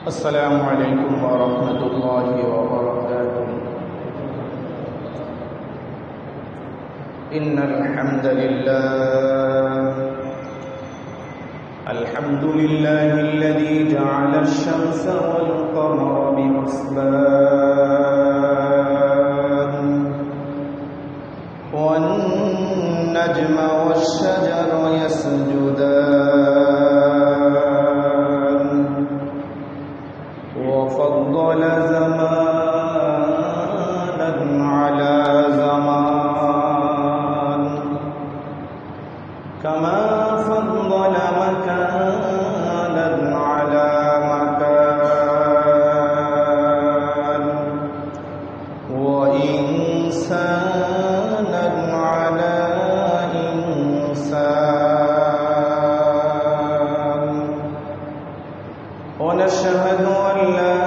السلام عليكم ورحمة الله وبركاته. إن الحمد لله الذي جعل الشمس والقمر بحسبان والنجم والشجر يسجدان وفضل زمانا على زمان كما فضل مكانا على مكان وإنسانا على إنسان ونشهد أن لا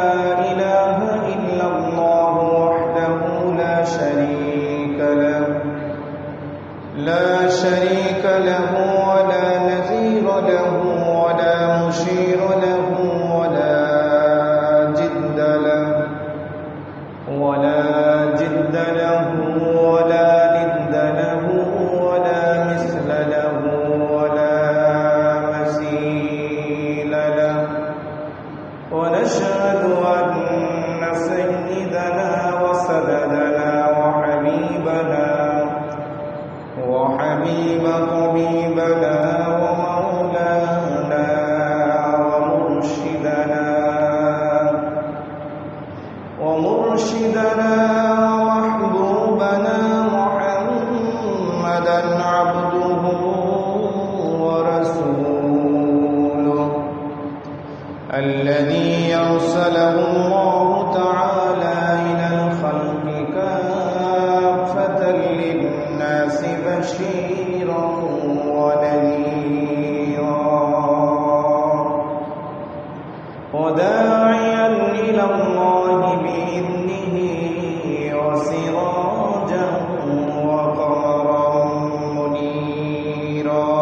إله إلا الله وحده لا شريك له ولا نظير له ولا مشير له ولا جد له ولا ند له ولا مثل له ولا مثيل له ونشهد أن سيدنا وسندنا وحبيب طبيبنا ومولانا ومرشدنا ومحبوبنا محمدا عبده ورسوله الذي أرسله الله تعالى إلى الخلق كافة للناس بشيرا ونذيرا وداعيا إلى الله بإذنه وسراجا وقمرا منيرا.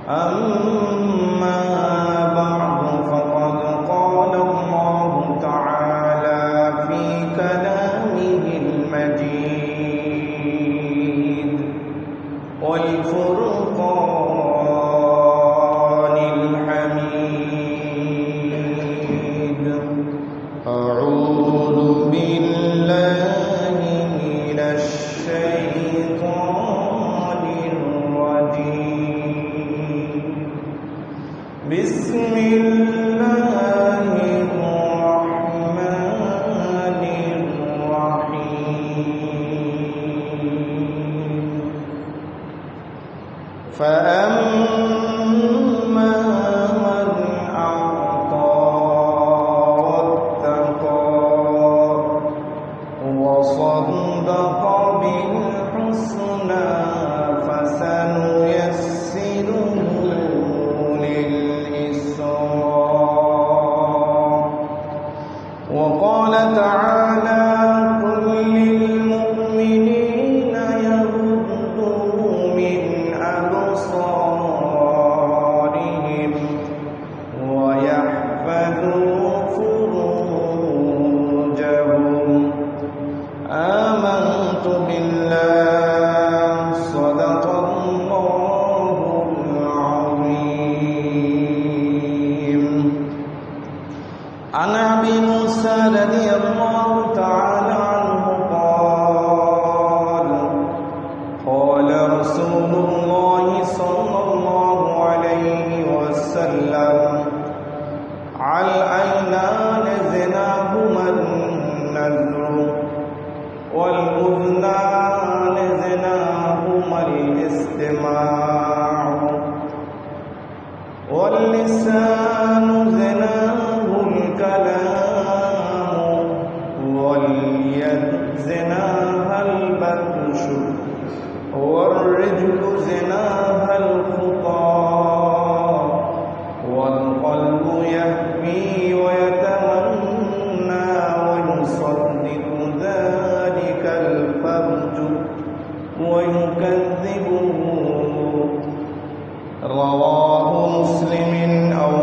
أما بعد فقد قال الله تعالى في كلامه المجيد والفرقان الحميد. أعوذ بالله من الشيطان الرجيم. بسم الله الرحمن الرحيم. فأما من أعطى واتقى وصدق بالحسنى فسنيسره لليسرى. وقال تعالى قل للمؤمنين يغضوا من أبصارهم ويحفظوا فروجهم. آمنت بالله صدق الله العظيم. عن أبي موسى رضي الله تعالى عنه قال قال رسول الله صلى الله عليه وسلم العينان زناهما النذر والأذنان زناهما الاستماع واللسان زناه الكلام واليد زناها البطش والرجل زناها الخطى والقلب يهوي ويتمنى ويصدق ذلك الفرج ويكذبه. رواه مسلم أو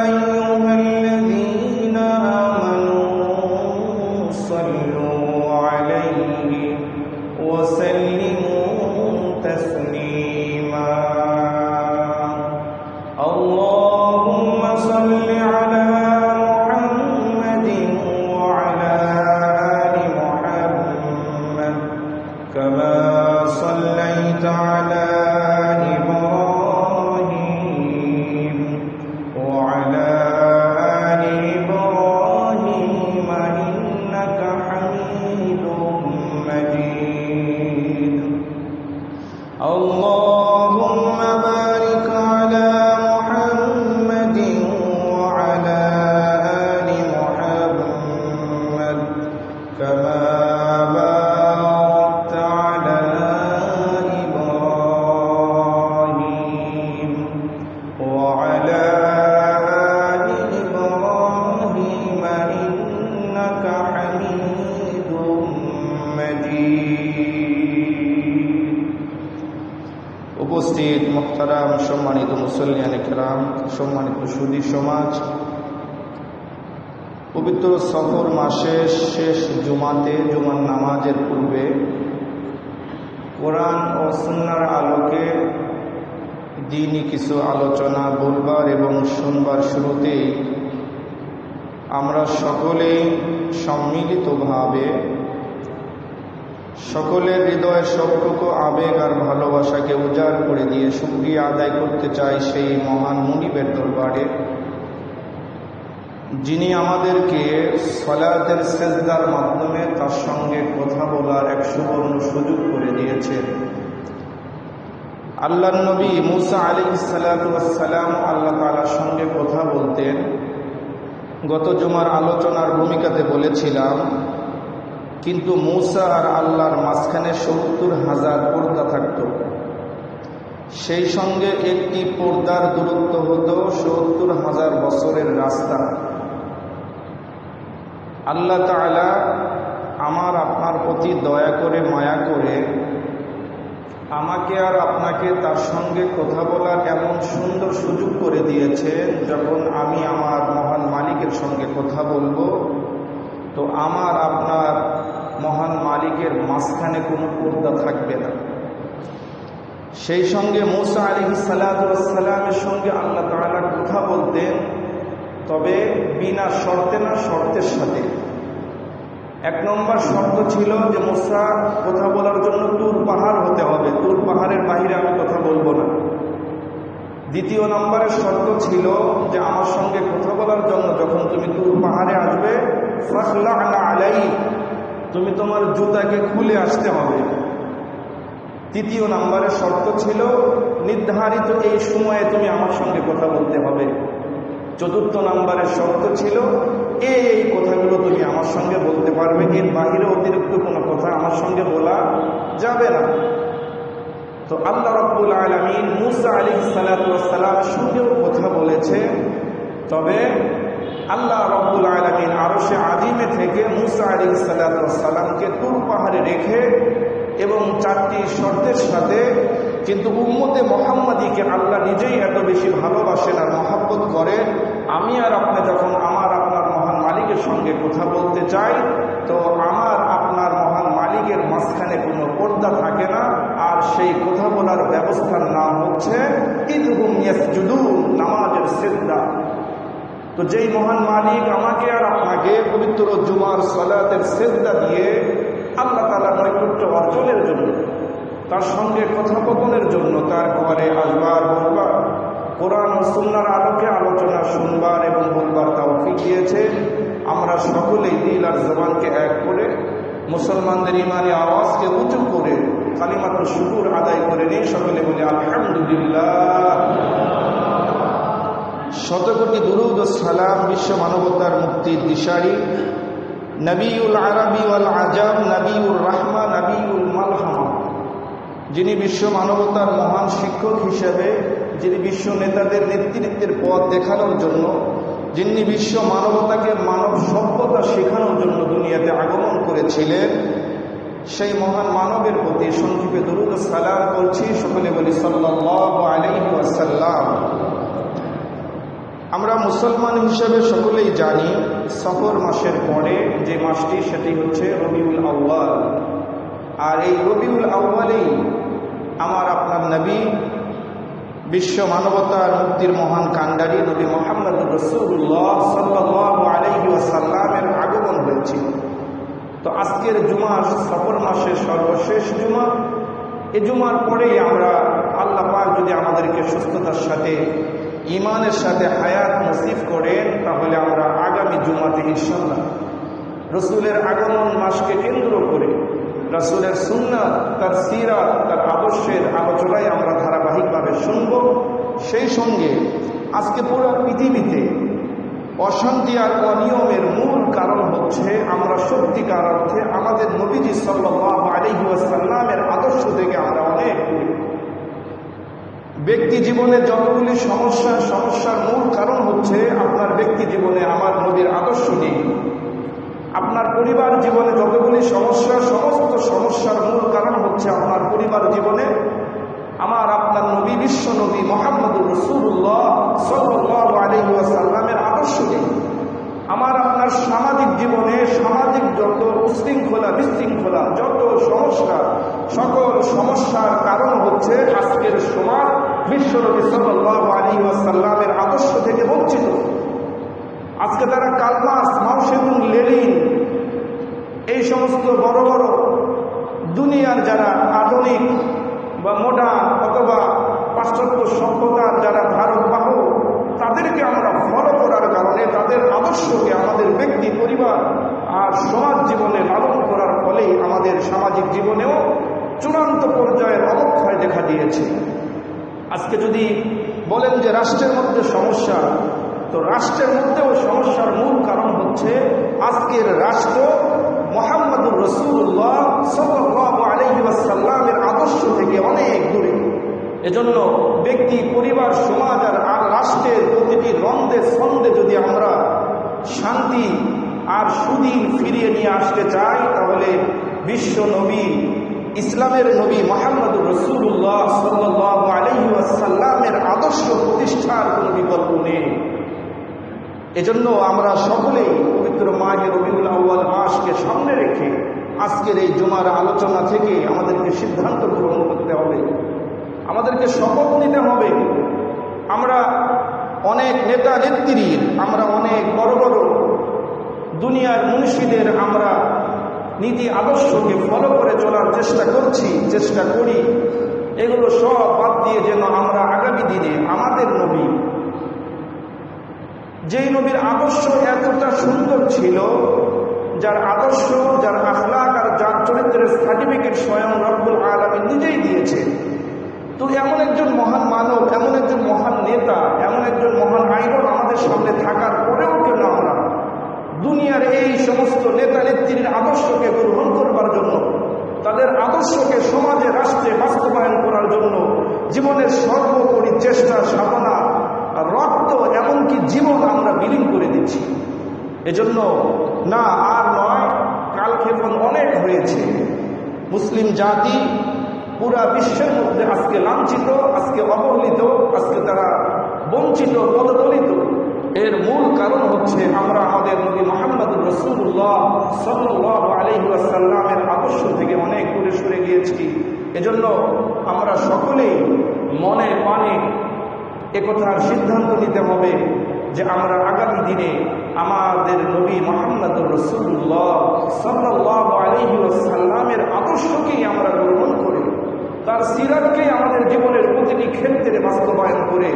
أيها الذين آمنوا صلوا عليه وسلموا تسليما اللهم صل على محمد وعلى آل محمد كما صليت على إبراهيم وعلى آل إبراهيم إنك حميد مجيد اللهم بارك على محمد وعلى آل محمد كما باركت على إبراهيم وعلى آل إبراهيم إنك حميد مجيد উপস্থিত মুহতারাম সম্মানিত মুসল্লিয়ানে কেরাম, সম্মানিত সুধী সমাজ, পবিত্র সফর মাসের শেষ জুমাতে জুমার নামাজের পূর্বে কোরআন ও সুন্নাহর আলোকে দ্বীনি কিছু আলোচনা বলবার এবং শুনবার শুরুতেই আমরা সকলেই সম্মিলিতভাবে সকলের হৃদয়ের সবটুকু আবেগ আর ভালোবাসাকে উজাড় করে দিয়ে শুকরিয়া আদায় করতে চাই সেই মহান মুনিবের দরবারে, যিনি আমাদেরকে সালাতের সেজদার মাধ্যমে তার সঙ্গে কথা বলার এক সুবর্ণ সুযোগ করে দিয়েছেন। আল্লাহর নবী মুসা আলাইহিস সালাতু ওয়াস সালাম আল্লাহ তাআলার সঙ্গে কথা বলতেন। গত জুমার আলোচনার ভূমিকাতে বলেছিলাম, কিন্তু মুসা আর আল্লাহর মাঝখানে ৭০,০০০ পর্দা থাকত। সেই সঙ্গে একটি পর্দার দূরত্ব হতো ৭০,০০০ বছরের রাস্তা। আল্লাহ তাআলা আমার আপনার প্রতি দয়া করে মায়া করে আমাকে আর আপনাকে তার সঙ্গে কথা বলার এমন সুন্দর সুযোগ করে দিয়েছেন, যখন আমি আমার মহান মালিকের সঙ্গে কথা বলবো তো আমার আপনার মহান মালিকের মাঝখানে কোনো পর্দা থাকবে না। সেই সঙ্গে মুসা আলাইহিস সালাতু ওয়াস সালামের সঙ্গে আল্লাহ তাআলা কথা বলতেন, তবে বিনা শর্তে না, শর্তের সাথে। এক নম্বর শর্ত ছিল যে মুসা কথা বলার জন্য তুর পাহাড় হতে হবে, তুর পাহাড়ের বাইরে আমি কথা বলবো না। দ্বিতীয় নম্বরের শর্ত ছিল যে আমার সঙ্গে কথা বলার জন্য যখন তুমি তুর পাহাড়ে আসবে, ফাখলা'না আলাইহি, তুমি তোমার জুতাকে খুলে আসতে হবে। তৃতীয় নম্বরের শর্ত ছিল নির্ধারিত এই সময়ে তুমি আমার সঙ্গে কথা বলতে হবে। চতুর্থ নম্বরের শর্ত ছিল এই কথাগুলো তুমি আমার সঙ্গে বলতে পারবে, এর বাহিরে অতিরিক্ত কোনো কথা আমার সঙ্গে বলা যাবে না। তো আল্লাহ রাব্বুল আলামিন মুসা আলাইহিস সালাতু ওয়াস সালামের সঙ্গেও কথা বলেছে, তবে আল্লাহ রাব্বুল আলামিন আরশে আজিমে থেকে মুসা আলাইহিস সালাতু ওয়াস সালামকে তুর পাহাড়ে রেখে এবং 4টি শর্তের সাথে, কিন্তু উম্মতে মুহাম্মাদীকে আল্লাহ নিজেই এত বেশি ভালোবাসেন আর মহব্বত করেন। আমি আর আপনি যখন আমার আপনার মহান মালিকের সঙ্গে কথা বলতে চাই, তো আমার আপনার মহান মালিকের মাঝখানে কোনো পর্দা থাকে না। আর সেই কথা বলার ব্যবস্থার নাম হচ্ছে ইদহুম ইয়াসজুদুন, নামাজের সিজদা। তো যেই মহান মালিক আমাকে আর আপনাকে পবিত্র জুমার সালাতের সিজদা দিয়ে আল্লাহ তাআলা নৈকট্য অর্জনের জন্য, তার সঙ্গে কথোপকথনের জন্য, তার ঘরে আসবার বলবার, কোরআন ও সুন্নাহর আলোকে আলোচনা শুনবার এবং বলবার তৌফিক দিয়েছে, আমরা সকলেই দিল আর জবানকে এক করে মুসলমানদের ইমানি আওয়াজকে উঁচু করে কালিমাতুল শুকর আদায় করে নিই। সকলে বলি আলহামদুলিল্লাহ। শতকোটি দুরূদ ও সালাম বিশ্ব মানবতার মুক্তির দিশারি নবিউল আরবি ওয়াল আজাম, নবিউর রাহমা, নবিউল মালহামা, যিনি বিশ্ব মানবতার মহান শিক্ষক হিসেবে, যিনি বিশ্ব নেতাদের নেতৃত্বের পথ দেখানোর জন্য, যিনি বিশ্ব মানবতাকে মানব সভ্যতা শেখানোর জন্য দুনিয়াতে আগমন করেছিলেন, সেই মহান মানবের প্রতি সংক্ষেপে দুরূদ ও সালাম করছি। সকলে বলি সাল্লাল্লাহু আলাইহি ওয়াসাল্লাম। আমরা মুসলমান হিসেবে সকলেই জানি সফর মাসের পরে যে মাসটি সেটি হচ্ছে রবিউল আউয়াল। আর এই রবিউল আউয়ালেই আমার আপনার নবী, বিশ্ব মানবতার মুক্তির মহান কাণ্ডারি নবী মুহাম্মদুর রাসূলুল্লাহ সাল্লাল্লাহু আলাইহি ওয়াসাল্লামের আগমন হয়েছিল। তো আজকের জুমা সফর মাসের সর্বশেষ জুমা। এই জুমার পরেই আমরা আল্লাহ পাক যদি আমাদেরকে সুস্থতার সাথে ঈমানের সাথে হায়াত নসিব করেন, তাহলে আমরা আগামী জুমাতে ইনশাআল্লাহ রসুলের আগমন মাসকে কেন্দ্র করে রাসূলের সুন্নাত, তার সিরাত, তার আদর্শের আলোচনায় আমরা ধারাবাহিকভাবে শুনব। সেই সঙ্গে আজকে পুরো পৃথিবীতে অশান্তি আর অনিয়মের মূল কারণ হচ্ছে আমরা সত্যিকার অর্থে আমাদের নবীজি সাল্লাল্লাহু আলাইহি ওয়াসাল্লামের আদর্শ থেকে আমরা অনেক ব্যক্তি জীবনে যতগুলি সমস্যার মূল কারণ হচ্ছে আপনার ব্যক্তি জীবনে আমার নবীর আদর্শ নেই। আপনার পরিবার জীবনে যতগুলি সমস্ত সমস্যার মূল কারণ হচ্ছে আপনার পরিবার জীবনে আমার আপনার নবী, বিশ্ব নবী মুহাম্মদুর রাসূলুল্লাহ সাল্লাল্লাহু আলাইহি ওয়াসাল্লামের আদর্শ নেই। আমার আপনার সামাজিক জীবনে সামাজিক যত উশৃঙ্খলা বিশৃঙ্খলা, যত সমস্যা, সকল সমস্যার কারণ হচ্ছে আজকের সমাজ বিশ্ব নবী সাল্লাল্লাহু আলাইহি ওয়াসাল্লামের আদর্শ থেকে বঞ্চিত। আজকে তারা কার্ল মার্কস, মাও সেতুং, লেনিন, এই সমস্ত বড় বড় দুনিয়ার যারা আধুনিক বা মডার্ন অথবা পাশ্চাত্য সভ্যতার যারা ধারকবাহক, তাদেরকে আমরা ফলো করার কারণে তাদের আদর্শকে আমাদের ব্যক্তি, পরিবার আর সমাজ জীবনে লালন করার ফলে আমাদের সামাজিক জীবনেও চূড়ান্ত পর্যায়ের অবক্ষয় দেখা দিয়েছে। আজকে যদি বলেন যে রাষ্ট্রের মধ্যে সমস্যা, তো রাষ্ট্রের মধ্যেও সমস্যার মূল কারণ হচ্ছে আজকের রাষ্ট্র মুহাম্মদুর রাসূলুল্লাহ সাল্লাল্লাহু আলাইহি ওয়াসাল্লামের আদর্শ থেকে অনেক দূরে। এজন্য ব্যক্তি, পরিবার, সমাজ আর রাষ্ট্রের প্রতিটি রন্ধে ছন্দে যদি আমরা শান্তি আর সুদিন ফিরিয়ে নিয়ে আসতে চাই, তাহলে বিশ্ব নবী, ইসলামের নবী মুহাম্মদুর রাসূলুল্লাহ সাল্লাল্লাহু আলাইহি ওয়াসাল্লামের আদর্শ প্রতিষ্ঠার কোনো বিকল্প নেই। এজন্য আমরা সকলেই পবিত্র মাহে রবিউল আউয়াল মাসকে সামনে রেখে আজকের এই জুমার আলোচনা থেকে আমাদেরকে সিদ্ধান্ত গ্রহণ করতে হবে, আমাদেরকে শপথ নিতে হবে। আমরা অনেক নেতা নেত্রীর, আমরা অনেক বড় বড় দুনিয়ার মুন্সিদের আমরা নীতি আদর্শকে ফলো করে চলার চেষ্টা করি। এগুলো সব বাদ দিয়ে যেন আমরা আগামী দিনে আমাদের নবী, যেই নবীর আদর্শ এতটা সুন্দর ছিল, যার আদর্শ, যার আখলাক আর যার চরিত্রের সার্টিফিকেট স্বয়ং রব্বুল আলামিন নিজেই দিয়েছে, তো এমন একজন মহান মানব, এমন একজন মহান নেতা, এমন একজন মহান আইডল আমাদের সামনে থাকার পরেও কেন আমরা দুনিয়ার এই সমস্ত নেতা নেত্রীর আদর্শকে গ্রহণ করবার জন্য, তাদের আদর্শকে সমাজে, রাষ্ট্রে বাস্তবায়ন করার জন্য জীবনের সর্বোপরি চেষ্টা, সাধনা, রক্ত, এমনকি জীবন আমরা বিলীন করে দিচ্ছি। এজন্য না আর নয়, কালক্ষেপণ অনেক হয়েছে। মুসলিম জাতি পুরা বিশ্বের মধ্যে আজকে লাঞ্ছিত, আজকে অবহেলিত, আজকে তারা বঞ্চিত, পদদলিত। এর মূল কারণ হচ্ছে আমরা আমাদের নবী মুহাম্মদুর রাসূলুল্লাহ সাল্লাল্লাহু আলাইহি ওয়াসাল্লামের আদর্শ থেকে অনেক দূরে সরে গিয়েছি। এজন্য আমরা সকলেই মনে প্রাণে একথার সিদ্ধান্ত নিতে হবে যে আমরা আগামী দিনে আমাদের নবী মুহাম্মদুর রাসূলুল্লাহ সাল্লাল্লাহু আলাইহি ওয়াসাল্লামের আদর্শকেই আমরা গ্রহণ করে, তার সিরাতকেই আমাদের জীবনের প্রতিটি ক্ষেত্রে বাস্তবায়ন করে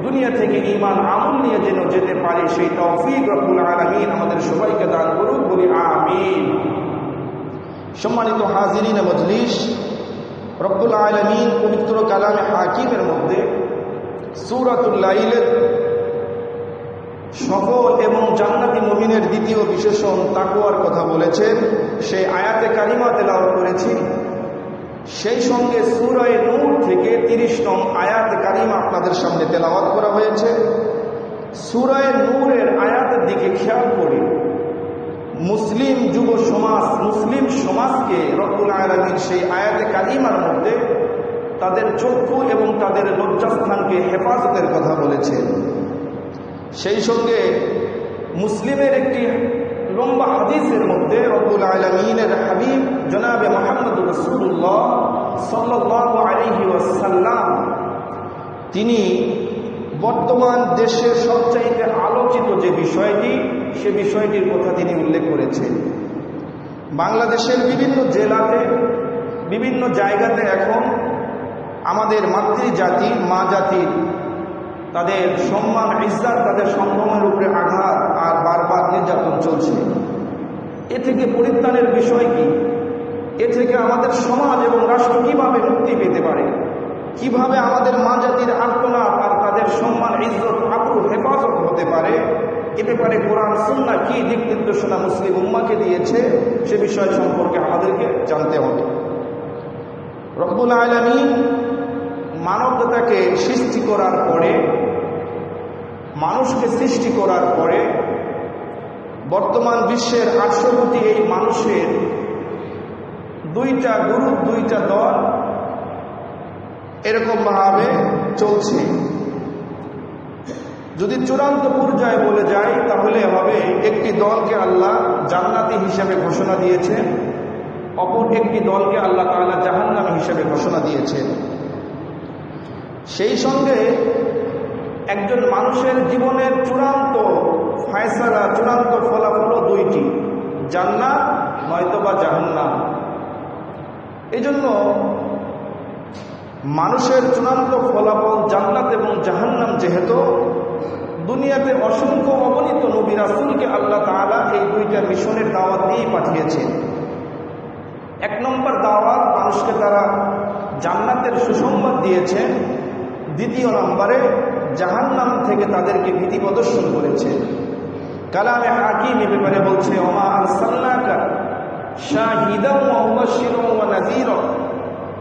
দুনিয়া থেকে ঈমান আমল নিয়ে যেন যেতে পারে, সেই তৌফিক রব্বুল আলামিন আমাদের সবাইকে দান করুন, বলি আমিন। সম্মানিত হাজিরিন মজলিস, রব্বুল আলামিন পবিত্র কালামে হাকিমের মধ্যে সূরাতুল লাইলের সফল এবং জান্নাতি মুমিনের দ্বিতীয় বিশেষণ তাকওয়ার কথা বলেছেন। সেই আয়াতে কারিমা তেলাওয়াত করেছি। সেই সঙ্গে সূরা নূর থেকে 30 নং আয়াত কারিমা আপনাদের সামনে তেলাওয়াত করা হয়েছে। সূরা নূরের আয়াতের দিকে খেয়াল করি। মুসলিম যুব সমাজ, মুসলিম সমাজকে রব্বুল আলামিন সেই আয়াতে কারিমার মধ্যে তাদের চক্ষু এবং তাদের লজ্জাস্থানকে হেফাজতের কথা বলেছেন। সেই সঙ্গে মুসলিমের একটি লম্বা হাদিসের মধ্যে রব্বুল আলামিনের হাবিব জনাবে মুহাম্মদ রাসূলুল্লাহ সাল্লাল্লাহু আলাইহি ওয়াসাল্লাম তিনি বর্তমান দেশের সবচাইতে আলোচিত যে বিষয়টি, সে বিষয়টির কথা তিনি উল্লেখ করেছেন। বাংলাদেশের বিভিন্ন জেলাতে, বিভিন্ন জায়গাতে এখন আমাদের মাতৃজাতি, মা জাতির তাদের সম্মান, ইজ্জত, তাদের সম্ভ্রমের উপরে আঘাত আর বারবার নির্যাতন চলছে। এ থেকে পরিত্রাণের বিষয় কি? এ থেকে আমাদের সমাজ এবং রাষ্ট্র কিভাবে মুক্তি পেতে পারে? কিভাবে আমাদের মা জাতির আর্তনাদ আর তাদের সম্মান, ইজ্জত, আবরু হেফাজত হতে পারে? এ ব্যাপারে কোরআন সুন্নাহ কি দিক নির্দেশনা মুসলিম উম্মাহকে দিয়েছে, সে বিষয় সম্পর্কে আমাদেরকে জানতে হবে। রব্বুল আলামিন মানবতাকে সৃষ্টি করার পরে, মানুষকে সৃষ্টি করার পরে বর্তমান বিশ্বের 800 কোটি এই মানুষের দুইটা গ্রুপ, দুইটা দল এরকমভাবে চলছে। যদি চূড়ান্ত পর্যায়ে বলে যায় তাহলে হবে, একটি দলকে আল্লাহ জান্নাতি হিসেবে ঘোষণা দিয়েছেন, অপর একটি দলকে আল্লাহ তাআলা জাহান্নামী হিসেবে ঘোষণা দিয়েছেন। সেই সঙ্গে একজন মানুষের জীবনের চূড়ান্ত ফায়সালা, চূড়ান্ত ফলাফল দুইটি, জান্নাত নয়তোবা জাহান্নাম। এই জন্য মানুষের চূড়ান্ত ফলাফল জান্নাত এবং জাহান্নাম, যেহেতু দুনিয়াতে অসংখ্য অগণিত নবী রাসূলকে আল্লাহ তাআলা এই দুইটা মিশনের দাওয়াত দিয়েই পাঠিয়েছেন। 1 নম্বর দাওয়াত, মানুষকে তারা জান্নাতের সুসংবাদ দিয়েছেন। 2 নম্বরে জাহান্নাম থেকে তাদেরকে ভীতি প্রদর্শন করেছে। কালামে হাকিম এ ব্যাপারে বলছে, ওমা আরসালনাকা শাহিদান ওয়া মুবাশশিরান ওয়া নাযীরা।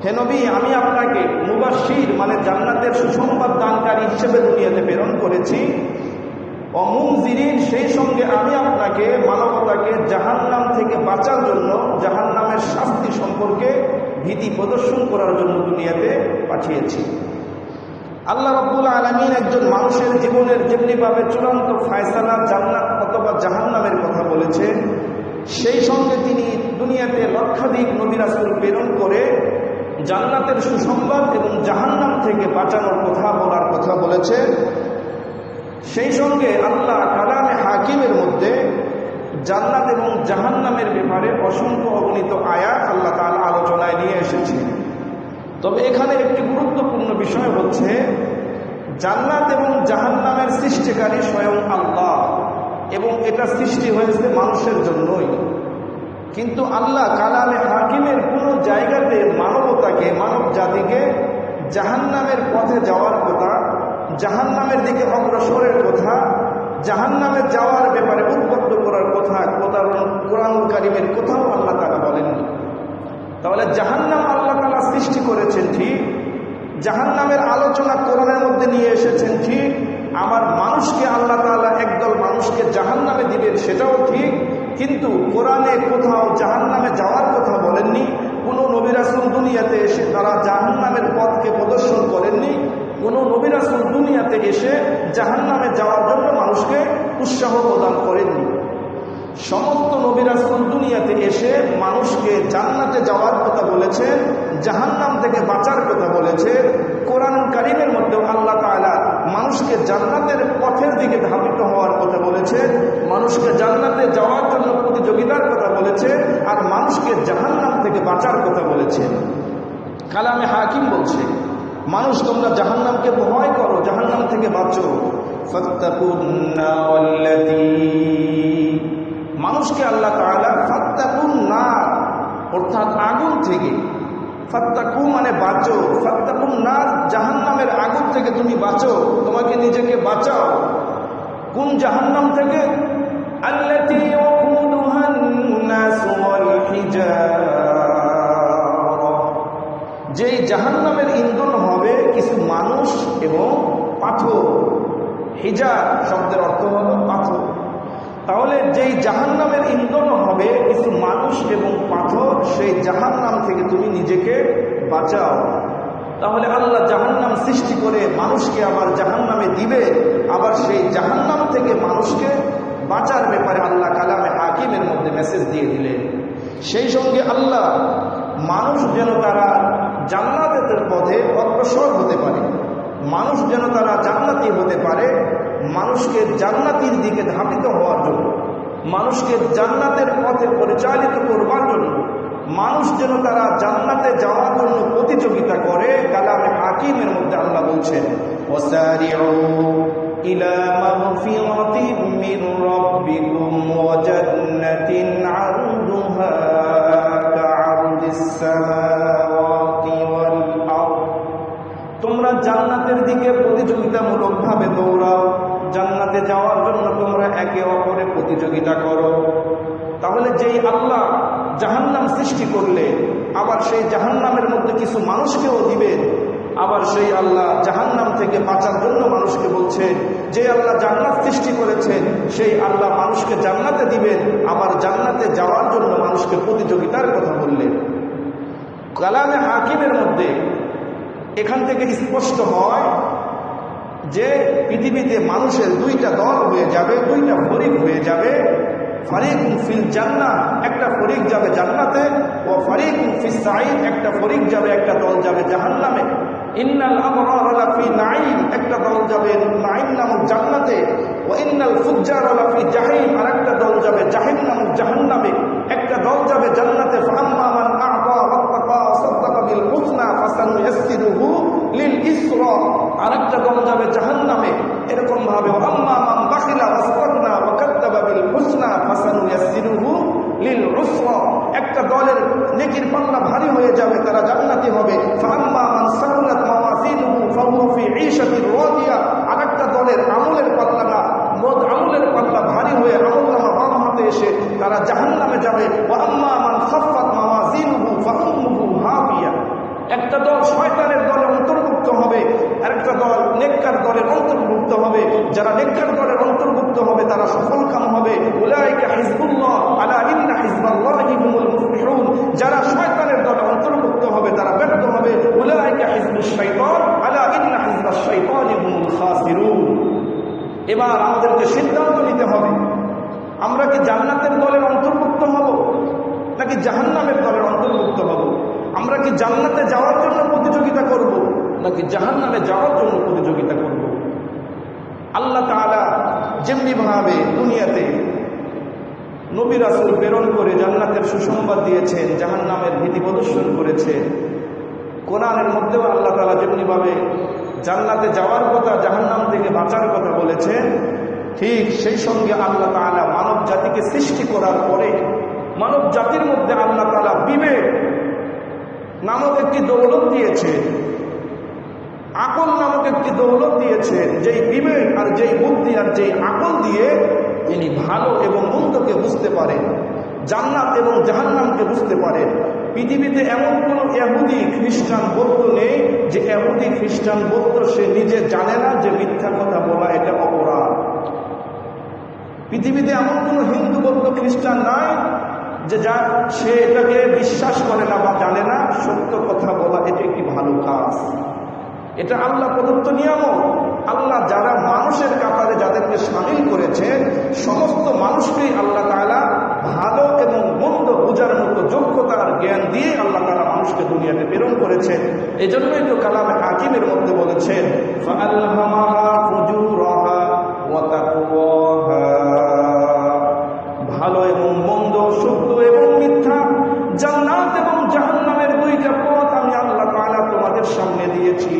হে নবী, আমি আপনাকে মুবাশশির মানে জান্নাতের সুসংবাদ দানকারী হিসেবে দুনিয়াতে প্রেরণ করেছি, ও মুনজিরিন, সেই সঙ্গে আমি আপনাকে মানবতাকে জাহান্নাম থেকে বাঁচার জন্য, জাহান্নামের শাস্তি সম্পর্কে ভীতি প্রদর্শন করার জন্য দুনিয়াতে পাঠিয়েছি। আল্লাহ রাব্বুল আলামিন একজন মানুষের জীবনের যেমনিভাবে চূড়ান্ত ফায়সালা জান্নাত অথবা জাহান্নামের কথা বলেছে, সেই সঙ্গে তিনি দুনিয়াতে লক্ষাধিক নবী রাসূল প্রেরণ করে জান্নাতের সুসংবাদ এবং জাহান্নাম থেকে বাঁচানোর কথা বলার কথা বলেছে। সেই সঙ্গে আল্লাহ কালামে হাকিমের মধ্যে জান্নাত এবং জাহান্নামের ব্যাপারে অসংখ্য অগণিত আয়াত আল্লাহ তাআলা আলোচনায় নিয়ে এসেছে। তবে এখানে একটি গুরুত্বপূর্ণ বিষয় হচ্ছে, জান্নাত এবং জাহান্নামের সৃষ্টিকারী স্বয়ং আল্লাহ, এবং এটা সৃষ্টি হয়েছে মানুষের জন্যই। কিন্তু আল্লাহ কালামে হাকিমের কোনো জায়গাতে মানবতাকে, মানব জাতিকে জাহান্নামের পথে যাওয়ার কথা, জাহান্নামের দিকে অগ্রসরের কথা, জাহান্নামে যাওয়ার ব্যাপারে উদ্বুদ্ধ করার কথা কোরআন কারীমের কোথাও আল্লাহ তাআলা বলেননি। তাহলে জাহান্নাম আল্লাহ তাআলা সৃষ্টি করেছেন ঠিক, জাহান্নামের আলোচনা কোরআনের মধ্যে নিয়ে এসেছেন ঠিক, আবার মানুষকে আল্লাহ তাআলা একদল মানুষকে জাহান্নামে দিবেন সেটাও ঠিক, কিন্তু কোরআনে কোথাও জাহান্নামে যাওয়ার কথা বলেননি। কোনো নবী রাসূল দুনিয়াতে এসে তারা জাহান্নামের পথকে প্রদর্শন করেননি। কোনো নবী রাসূল দুনিয়াতে এসে জাহান্নামে যাওয়ার জন্য মানুষকে উৎসাহ প্রদান করেননি। সমস্ত নবী রাসূল দুনিয়াতে এসে মানুষকে জান্নাতে যাওয়ার কথা বলেছেন, জাহান্নাম থেকে বাঁচার কথা বলেছে। কোরআন কারীমের মধ্যেও আল্লাহ তাআলা মানুষকে জান্নাতের পথের দিকে ধাবিত হওয়ার কথা বলেছে, মানুষকে জান্নাতে যাওয়ার জন্য প্রতিযোগিতার কথা বলেছে, আর মানুষকে জাহান্নাম থেকে বাঁচার কথা বলেছে। কালামে হাকিম বলছে, মানুষ তোমরা জাহান্নামকে ভয় করো, জাহান্নাম থেকে বাঁচো। ফাত্তাকুন নারাল্লাতী, মানুষকে আল্লাহ তাআলা ফাত্তাকুন নার অর্থাৎ আগুন থেকে, ফাত্তাকু মানে বাঁচো, ফাত্তাকুন নার জাহান্নামের আগুন থেকে তুমি বাঁচো, তোমাকে নিজেকে বাঁচাও। কোন জাহান্নাম থেকে? আল্লাতী ওয়াকুদুহান নাস ওয়াল হিজারা, যেই জাহান্নামের ইন্ধন হবে কিছু মানুষ এবং পাথর। হিজার শব্দের অর্থ হলো পাথর। তাহলে যেই জাহান্নামের ইন্ধন হবে কিছু মানুষ এবং পাথর, সেই জাহান্নাম থেকে তুমি নিজেকে বাঁচাও। তাহলে আল্লাহ জাহান্নাম সৃষ্টি করে মানুষকে আবার জাহান্নামে দিবে, আবার সেই জাহান্নাম থেকে মানুষকে বাঁচার ব্যাপারে আল্লাহ কালামে হাকিমের মধ্যে মেসেজ দিয়ে দিলেন। সেই সঙ্গে আল্লাহ মানুষ যেন তারা জান্নাতের পথে অগ্রসর হতে পারে, মানুষ যেন তারা জান্নাতি হতে পারে, মানুষকে জান্নাতির দিকে ধাবিত হওয়ার জন্য, মানুষকে জান্নাতের পথে পরিচালিত করবার জন্য, মানুষ যেন তারা জান্নাতে যাওয়ার জন্য প্রতিযোগিতা করে। কালামে হাকিমের মধ্যে আল্লাহ বলছেন, ওয়াসারিউ ইলা মাগফিরাতিন মির রাব্বিকুম ওয়া জান্নাতিন আরদুহা কাআরদিস সামাওয়াতি ওয়াল আরদ। তোমরা জান্নাতের দিকে প্রতিযোগিতামূলকভাবে দৌড়াও, জান্নাতে যাওয়ার জন্য তোমরা একে অপরে প্রতিযোগিতা করো। তাহলে যেই আল্লাহ জাহান্নাম সৃষ্টি করলে আবার সেই জাহান্নামের মধ্যে কিছু মানুষকেও দিবেন, আবার সেই আল্লাহ জাহান্নাম থেকে বাঁচার জন্য মানুষকে বলছেন, যে আল্লাহ জান্নাত সৃষ্টি করেছেন সেই আল্লাহ মানুষকে জান্নাতে দিবেন, আবার জান্নাতে যাওয়ার জন্য মানুষকে প্রতিযোগিতার কথা বললেন। কালামে হাকিমের মধ্যে এখান থেকে স্পষ্ট হয় যে পৃথিবীতে মানুষের দুইটা দল হয়ে যাবে, দুইটা ফরিক হয়ে যাবে। ফারিকুন ফিল জান্নাহ, একটা ফরিক যাবে জান্নাতে, ও ফারিকুন ফিস সাঈদ, একটা ফরিক যাবে, একটা দল যাবে জাহান্নামে। ইন্নাল আবরারা লাফি নাঈম, একটা দল যাবে নাঈম নামক জান্নাতে, ও ইন্নাল ফুজ্জারা লাফি জাহিম, আর একটা দল যাবে জাহিম নামক জাহান্নামে। একটা দল যাবে জান্নাতে, ফাআম্মা মান আ'তা ওয়াত্তাকা ওয়া সাদ্দাকা বিল হুসনা ফাসানুয়াসসিরুহু লিল ইসরা, আর একটা দল যাবে জাহান্নামে। এরকম ভাবে আম্মা মান বাখিলা ওয়াস্তাগনা ওয়া কাযযাবা বিল হুসনা ফাসানুয়াসসিরুহু লিল উসরা, একটা দলের নেকির পাল্লা ভারী হয়ে যাবে, তারা জান্নাতি হবে। ফাআম্মা মান সাকুলাত মাওয়াজিনুহু ফাহুয়া ফি ঈশাতির রাদিয়া, আর একটা দলের আমলের পাল্লা না, আমলের পাল্লা ভারী হয়ে আমলনামা বাম হাতে এসে তারা জাহান্নামে যাবে। ওয়া আম্মা মান খাফফাত মাওয়াজিনুহু ফাউম্মুহু হাবিয়া, একটা দল শয়তানের দলের অন্তর্ভুক্ত হবে, আরেকটা দল নেককার দলের অন্তর্ভুক্ত হবে। যারা নেককার দলের অন্তর্ভুক্ত হবে তারা সফলকাম হবে। উলাইকা হিজবুল্লাহ আলা ইন্না হিজবাল্লাহি হুমুল মুফলিহুন, যারা শয়তানের দলে অন্তর্ভুক্ত হবে তারা ব্যর্থ হবে। উলাইকা হিজবুশ শাইতান আলা ইন্না হিজবাশ শাইতানি হুমুল খাসিরুন। এবার আমাদেরকে সিদ্ধান্ত নিতে হবে, আমরা কি জান্নাতের দলের অন্তর্ভুক্ত হব নাকি জাহান্নামের দলের অন্তর্ভুক্ত হব? আমরা কি জান্নাতে যাওয়ার জন্য প্রতিযোগিতা করব নাকি জাহান্নামে যাওয়ার জন্য প্রতিযোগিতা করব? আল্লাহ তাআলা যেমনিভাবে দুনিয়াতে নবী রাসূল প্রেরণ করে জান্নাতের সুসংবাদ দিয়েছেন, জাহান্নামের ভীতি প্রদর্শন করেছেন, কোরআনের মধ্যেও আল্লাহ তাআলা যেমনিভাবে জান্নাতে যাওয়ার কথা, জাহান্নাম থেকে বাঁচার কথা বলেছেন, ঠিক সেই সঙ্গে আল্লাহ তাআলা মানব জাতিকে সৃষ্টি করার পরে মানব জাতির মধ্যে আল্লাহ তাআলা বিবেক নামক একটি দৌলত দিয়েছেন, আকল নামক একটি দৌলত দিয়েছেন। যেই বিবেক আর যেই বুদ্ধি আর যেই আকল দিয়ে তিনি ভালো এবং মন্দকে বুঝতে পারেন, জান্নাত এবং জাহান্নামকে বুঝতে পারেন। পৃথিবীতে এমন কোন ইহুদি খ্রিস্টান বৌদ্ধ নেই যে ইহুদি খ্রিস্টান বৌদ্ধ সে নিজে জানে না যে মিথ্যা কথা বলা এটা অপরাধ। পৃথিবীতে এমন কোন হিন্দু বৌদ্ধ খ্রিস্টান নাই যে যা সে এটাকে বিশ্বাস করে না বা জানে না সত্য কথা বলা এটা একটি ভালো কাজ। এটা আল্লাহ প্রদত্ত নিয়ামত। আল্লাহ যারা মানুষের কাতারে যাদেরকে শামিল করেছেন সমস্ত মানুষকেই আল্লাহ তাআলা ভালো এবং মন্দ বোঝার মতো যোগ্যতা আর জ্ঞান দিয়ে আল্লাহ তাআলা মানুষকে দুনিয়াতে প্রেরণ করেছেন। এই জন্যই তো কালামে হাকিমের মধ্যে বলেছেন, ফাআলহামাহা ফুজুরাহা ওয়া তাকওয়াহা, ভালো এবং মন্দ, সত্য এবং মিথ্যা, জান্নাত এবং জাহান্নামের দুইটা পথ আমি আল্লাহ তাআলা তোমাদের সামনে দিয়েছি।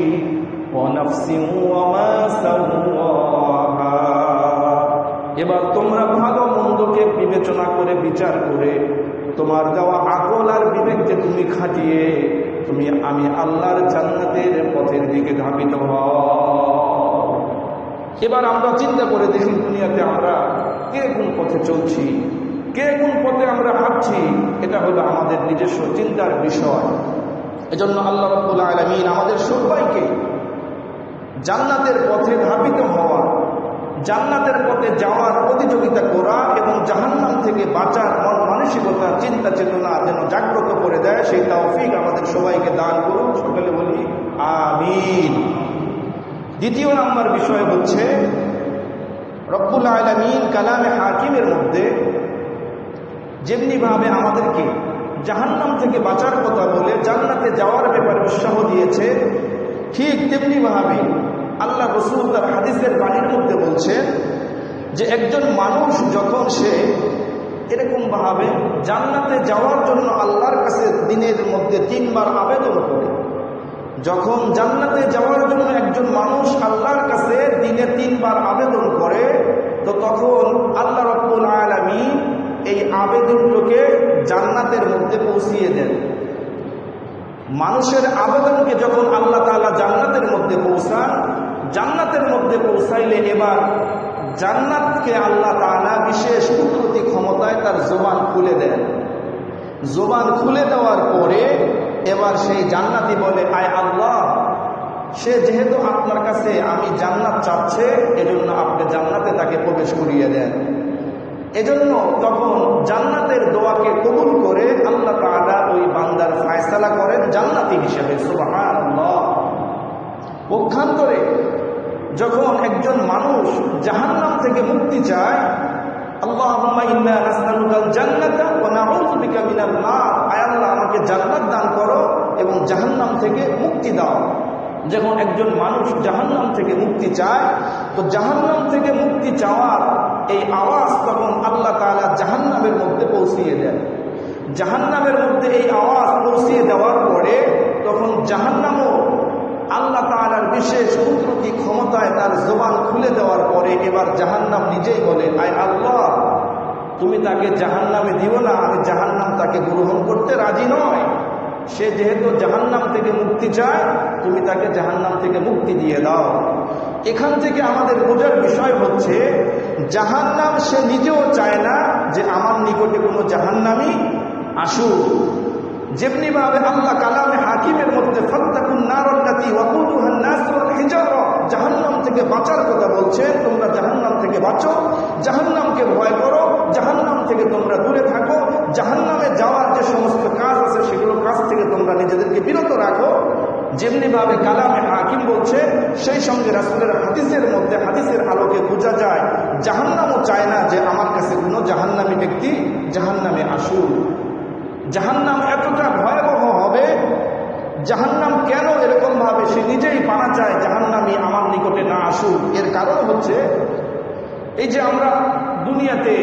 ওয়া নাফসিন ওয়া মা সাওয়াহা, এবার তোমরা ভালো মন্দকে বিবেচনা করে বিচার করে তোমার দেওয়া আকল আর বিবেককে তুমি খাটিয়ে আমি আল্লাহর জান্নাতের পথের দিকে ধাবিত হও। এবার আমরা চিন্তা করে দেখি দুনিয়াতে আমরা কে কোন পথে চলছি, কে কোন পথে আমরা হাঁটছি, এটা হলো আমাদের নিজস্ব চিন্তার বিষয়। এজন্য আল্লাহ রাব্বুল আলামিন আমাদের সবাইকে জান্নাতের পথে ধাবিত হওয়া জান্নাতের পথে যাওয়ার প্রতিযোগিতা করা এবং জাহান্নাম থেকে বাঁচার মন মানসিকতা চিন্তা চেতনা যেন জাগ্রত করে দেয়, সেই তৌফিক আমাদের সবাইকে দান করুন। সকলে বলি আমিন। দ্বিতীয় নাম্বার বিষয় হচ্ছে রব্বুল আলামিন কালামে হাকিমের মধ্যে যেমনিভাবে আমাদেরকে জাহান্নাম থেকে বাঁচার কথা বলে জান্নাতে যাওয়ার ব্যাপারে উৎসাহ দিয়েছে, ঠিক তেমনিভাবে আল্লাহ রাসূল তার হাদিসের বাণীর মধ্যে বলছেন যে একজন মানুষ যখন সে এরকমভাবে জান্নাতে যাওয়ার জন্য আল্লাহর কাছে দিনের মধ্যে 3 বার আবেদন করে, যখন জান্নাতে যাওয়ার জন্য একজন মানুষ আল্লাহর কাছে দিনে 3 বার আবেদন করে, তো তখন আল্লাহ রাব্বুল আলামিন এই আবেদনটাকে জান্নাতের মধ্যে পৌঁছিয়ে দেন। মানুষের আবেদনকে যখন আল্লাহ তাআলা জান্নাতের মধ্যে পৌঁছান, জান্নাতের মধ্যে পৌঁছাইলে এবার জান্নাতকে আল্লাহ তাআলা বিশেষ কুদরতি ক্ষমতায় তার জবান খুলে দেন। জবান খুলে দেওয়ার পরে এবার সেই জান্নাতি বলে, আয় আল্লাহ, সে যেহেতু আপনার কাছে আমি জান্নাত চাচ্ছে, এজন্য আপনি জান্নাতে তাকে প্রবেশ করিয়ে দেন। এজন্য তখন জান্নাতের দোয়াকে কবুল করে আল্লাহ তাআলা ওই বান্দার ফায়সালা করেন জান্নাতি হিসেবে। সুবহানাল্লাহ। পক্ষান্তরে যখন একজন মানুষ জাহান্নাম থেকে মুক্তি চায়, আল্লাহুম্মা ইন্না নাসআলুকাল জান্নাতা ওয়া নাউযু বিকা মিনান নার, আয় আল্লাহ আমাকে জান্নাত দান করো এবং জাহান্নাম থেকে মুক্তি দাও। যখন একজন মানুষ জাহান্নাম থেকে মুক্তি চায়, তো জাহান্নাম থেকে মুক্তি চাওয়ার এই আওয়াজ তখন আল্লাহ তাআলা জাহান্নামের মধ্যে পৌঁছিয়ে দেন। জাহান্নামের মধ্যে এই আওয়াজ পৌঁছিয়ে দেওয়ার পরে তখন জাহান্নামও আল্লাহ তাআলার বিশেষ কুদরতি ক্ষমতায় তার জবান খুলে দেওয়ার পরে এবার জাহান্নাম নিজেই বলে, আয় আল্লাহ, তুমি তাকে জাহান্নামে দিও না, আমি জাহান্নাম তাকে গ্রহণ করতে রাজি নয়। সে যেহেতু জাহান্নাম থেকে মুক্তি চায়, তুমি তাকে জাহান্নাম থেকে মুক্তি দিয়ে দাও। এখান থেকে আমাদের বোঝার বিষয় হচ্ছে জাহান্নাম সে নিজেও চায় না যে আমার নিকটে কোনো জাহান্নামী আসুক। যেমনিভাবে আল্লাহ কালামে হাকিমের মধ্যে ফাত্তাকুন নারাল্লাতী ওয়াকুদুহান নাস ওয়াল হিজারা, জাহান্নাম থেকে বাঁচার কথা বলছেন, তোমরা জাহান্নাম থেকে বাঁচো, জাহান্নামকে ভয় করো, জাহান্নাম থেকে তোমরা দূরে থাকো, জাহান্নামে যাওয়ার যে সমস্ত কাজ আছে সেগুলো কাজ থেকে তোমরা নিজেদেরকে বিরত রাখো। যেমনিভাবে কালামে হাকিম বলছে, সেই সঙ্গে রাসূলের হাদিসের মধ্যে হাদিসের আলোকে বোঝা যায় জাহান্নামও চায় না যে আমার কাছে কোনো জাহান্নামী ব্যক্তি জাহান্নামে আসুক। জাহান্নাম এতটা ভয়াবহ হবে, জাহান্নাম কেন এরকম ভাবে সে নিজেই পানা চায় জাহান্নামী আমার নিকটে না আসুক। এর কারণ হচ্ছে এই যে আমরা দুনিয়াতে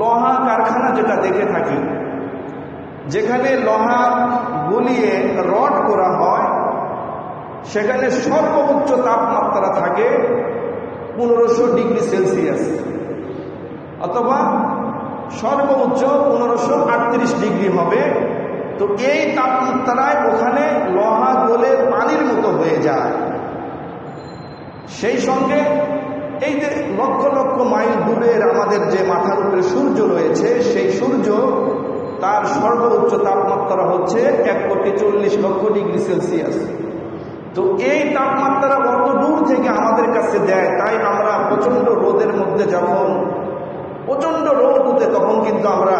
লোহা কারখানা যেটা দেখে থাকি, যেখানে লোহা গলিয়ে রড করা হয়, সেখানে সর্বোচ্চ তাপমাত্রা থাকে 1500 ডিগ্রি সেলসিয়াস অথবা সর্বোচ্চ 1538 ডিগ্রি হবে। তো এই তাপমাত্রায় ওখানে লোহা গলে পানির মতো হয়ে যায়। সেই সঙ্গে এই যে লক্ষ লক্ষ মাইল দূরের আমাদের যে মাথার উপরে সূর্য রয়েছে, সেই সূর্য তার সর্বোচ্চ তাপমাত্রা হচ্ছে 1,40,00,000 ডিগ্রি সেলসিয়াস। তো এই তাপমাত্রা অত দূর থেকে আমাদের কাছে দেয়, তাই আমরা প্রচন্ড রোদের মধ্যে যখন প্রচন্ড রোদ উঠে তখন কিন্তু আমরা